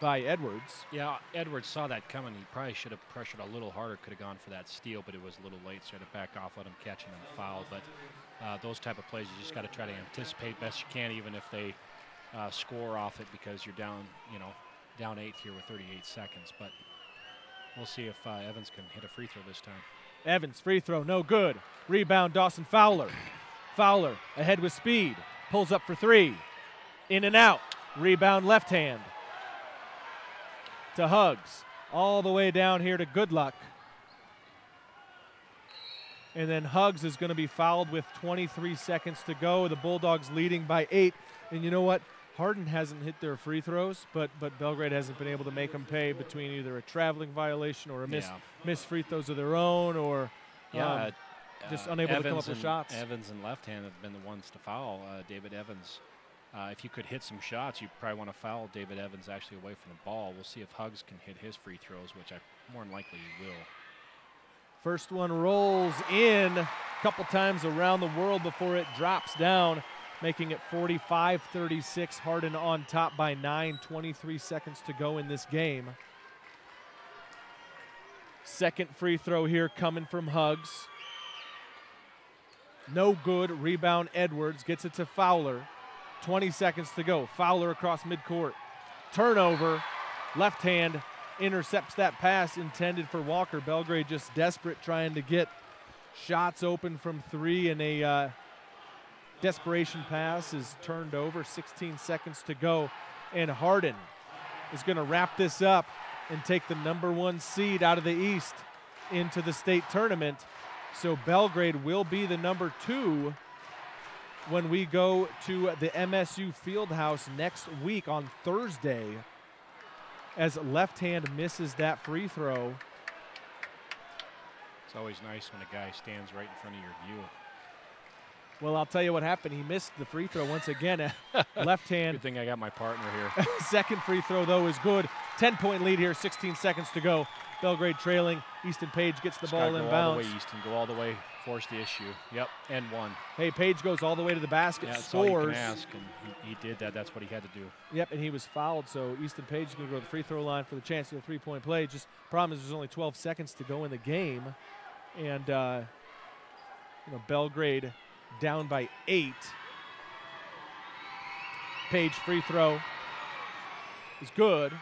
[SPEAKER 1] by Edwards.
[SPEAKER 2] Yeah, Edwards saw that coming. He probably should have pressured a little harder, could have gone for that steal, but it was a little late, so he had to back off, let him catch him and foul. But those type of plays, you just got to try to anticipate best you can, even if they score off it, because you're down, down 8 here with 38 seconds. But we'll see if Evans can hit a free throw this time.
[SPEAKER 1] Evans, free throw, no good. Rebound, Dawson Fowler. Fowler ahead with speed. Pulls up for 3. In and out. Rebound, left hand. To Huggs. All the way down here to Goodluck. And then Huggs is going to be fouled with 23 seconds to go. The Bulldogs leading by 8. And you know what? Hardin hasn't hit their free throws, but Belgrade hasn't been able to make them pay between either a traveling violation or a missed free throws of their own, or just unable to come up with shots.
[SPEAKER 2] Evans and left hand have been the ones to foul David Evans. If you could hit some shots, you probably want to foul David Evans actually away from the ball. We'll see if Huggs can hit his free throws, which more than likely he will.
[SPEAKER 1] First one rolls in a couple times around the world before it drops down, making it 45-36. Hardin on top by 9, 23 seconds to go in this game. Second free throw here coming from Huggs. No good. Rebound, Edwards gets it to Fowler. 20 seconds to go. Fowler across midcourt. Turnover. Left hand intercepts that pass intended for Walker. Belgrade just desperate, trying to get shots open from 3, and a desperation pass is turned over. 16 seconds to go, and Hardin is going to wrap this up and take the #1 seed out of the East into the state tournament. So Belgrade will be the #2 when we go to the MSU Fieldhouse next week on Thursday, as left hand misses that free throw.
[SPEAKER 2] It's always nice when a guy stands right in front of your view.
[SPEAKER 1] Well, I'll tell you what happened. He missed the free throw once again. Left hand.
[SPEAKER 2] Good thing I got my partner here.
[SPEAKER 1] Second free throw, though, is good. 10-point lead here, 16 seconds to go. Belgrade trailing. Easton Page gets the ball inbounds.
[SPEAKER 2] Go all the way, Easton. Go all the way. Force the issue. Yep, and 1.
[SPEAKER 1] Hey, Page goes all the way to the basket,
[SPEAKER 2] yeah, that's
[SPEAKER 1] scores.
[SPEAKER 2] all you can ask, and he did that. That's what he had to do.
[SPEAKER 1] Yep, and he was fouled, so Easton Page is going to go to the free throw line for the chance of a 3-point play. Just problem is there's only 12 seconds to go in the game, and Belgrade down by 8. Page free throw is good.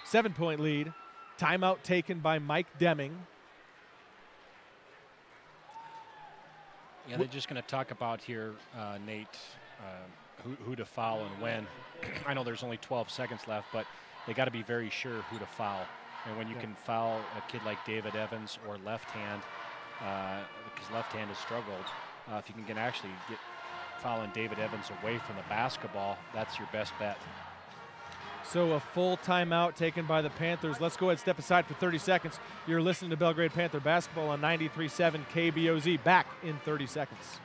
[SPEAKER 1] 7-point lead. Timeout taken by Mike Deming.
[SPEAKER 2] Yeah, they're just going to talk about here, Nate, who to foul and when. I know there's only 12 seconds left, but they got to be very sure who to foul. And when you can foul a kid like David Evans or left hand, because left hand has struggled, if you can actually get fouling David Evans away from the basketball, that's your best bet.
[SPEAKER 1] So a full timeout taken by the Panthers. Let's go ahead and step aside for 30 seconds. You're listening to Belgrade Panther basketball on 93.7 KBOZ. Back in 30 seconds.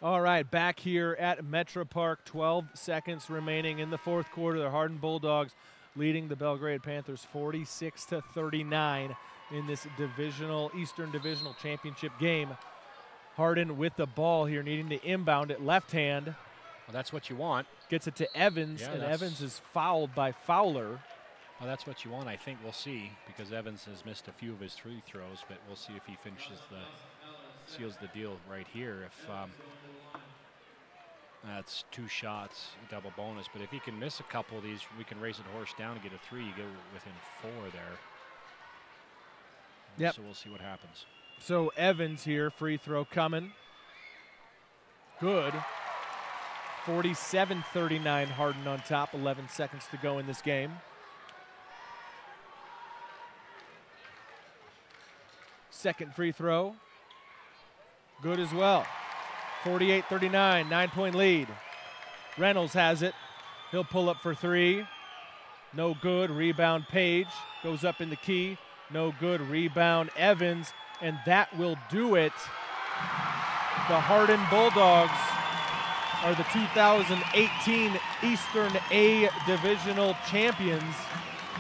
[SPEAKER 1] All right, back here at Metro Park, 12 seconds remaining in the fourth quarter. The Hardin Bulldogs leading the Belgrade Panthers 46-39 in this Eastern Divisional Championship game. Hardin with the ball here, needing to inbound it left hand.
[SPEAKER 2] Well, that's what you want.
[SPEAKER 1] Gets it to Evans, and Evans is fouled by Fowler.
[SPEAKER 2] Well, that's what you want. I think we'll see, because Evans has missed a few of his free throws, but we'll see if he seals the deal right here. If that's 2 shots, double bonus. But if he can miss a couple of these, we can raise the horse down and get a 3. You go within 4 there.
[SPEAKER 1] Yep.
[SPEAKER 2] So we'll see what happens.
[SPEAKER 1] So Evans here, free throw coming. Good. 47-39, Hardin on top, 11 seconds to go in this game. Second free throw, good as well. 48-39, 9-point lead. Reynolds has it. He'll pull up for three. No good. Rebound Page. Goes up in the key. No good. Rebound Evans. And that will do it. The Hardin Bulldogs are the 2018 Eastern A Divisional champions.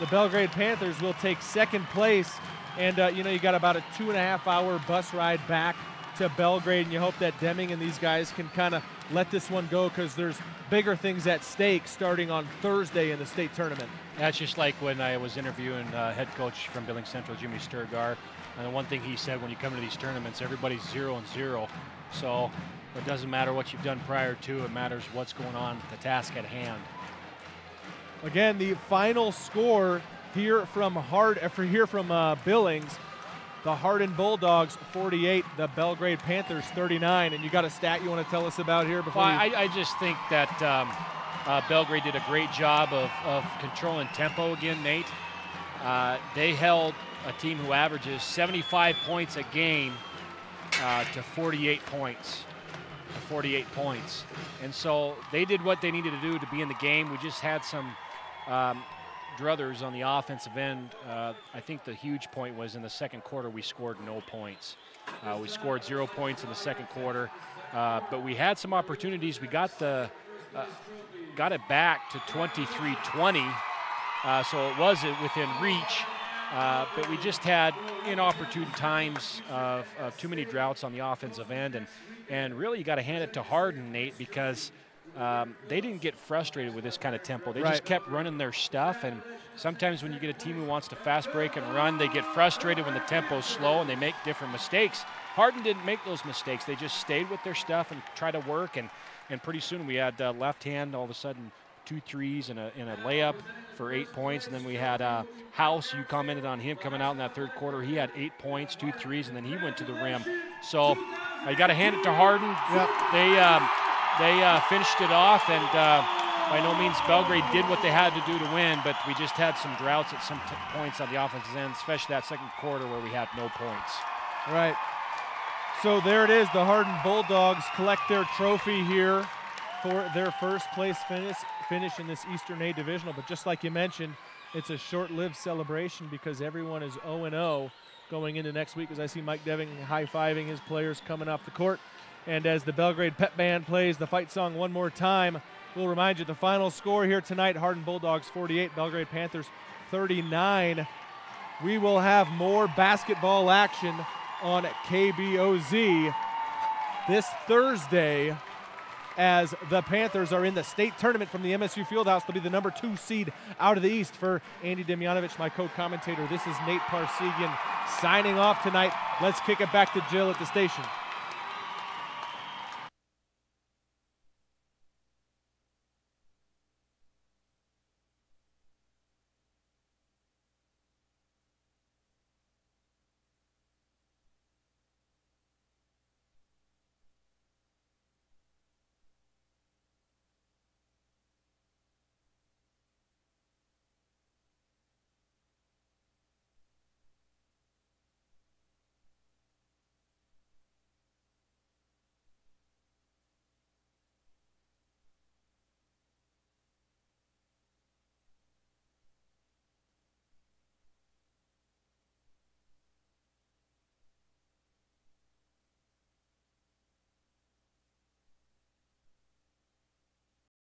[SPEAKER 1] The Belgrade Panthers will take second place. And, you got about a 2.5-hour bus ride back to Belgrade, and you hope that Deming and these guys can kind of let this one go because there's bigger things at stake starting on Thursday in the state tournament.
[SPEAKER 2] That's just like when I was interviewing head coach from Billings Central, Jimmy Sturgar, and the one thing he said, when you come to these tournaments, everybody's 0-0. So it doesn't matter what you've done prior to, it matters what's going on, the task at hand.
[SPEAKER 1] Again, the final score here from Billings, the Hardin Bulldogs 48, the Belgrade Panthers 39. And you got a stat you want to tell us about here before?
[SPEAKER 2] Well, I just think that Belgrade did a great job of controlling tempo again, Nate. They held a team who averages 75 points a game to 48 points. And so they did what they needed to do to be in the game. We just had some druthers on the offensive end. I think the huge point was in the second quarter we scored no points. We scored 0 points in the second quarter, but we had some opportunities. We got it back to 23-20, so it was within reach. But we just had inopportune times of too many droughts on the offensive end, and really you got to hand it to Hardin, Nate, because they didn't get frustrated with this kind of tempo. They just kept running their stuff, and sometimes when you get a team who wants to fast break and run, they get frustrated when the tempo's slow and they make different mistakes. Hardin didn't make those mistakes. They just stayed with their stuff and tried to work, and pretty soon we had left hand all of a sudden 2 threes and a layup for 8 points, and then we had House. You commented on him coming out in that third quarter. He had 8 points, 2 threes, and then he went to the rim. So you got to hand it to Hardin. Yep. They finished it off, and by no means Belgrade did what they had to do to win, but we just had some droughts at some points on the offensive end, especially that second quarter where we had no points.
[SPEAKER 1] Right. So there it is. The Hardin Bulldogs collect their trophy here for their first place finish in this Eastern A Divisional. But just like you mentioned, it's a short-lived celebration because everyone is 0-0 going into next week, as I see Mike Deving high-fiving his players coming off the court. And as the Belgrade Pep Band plays the fight song one more time, we'll remind you the final score here tonight, Hardin Bulldogs 48, Belgrade Panthers 39. We will have more basketball action on KBOZ this Thursday as the Panthers are in the state tournament from the MSU Fieldhouse. They'll be the number 2 seed out of the East. For Andy Demjanovic, my co-commentator, this is Nate Parsegian signing off tonight. Let's kick it back to Jill at the station.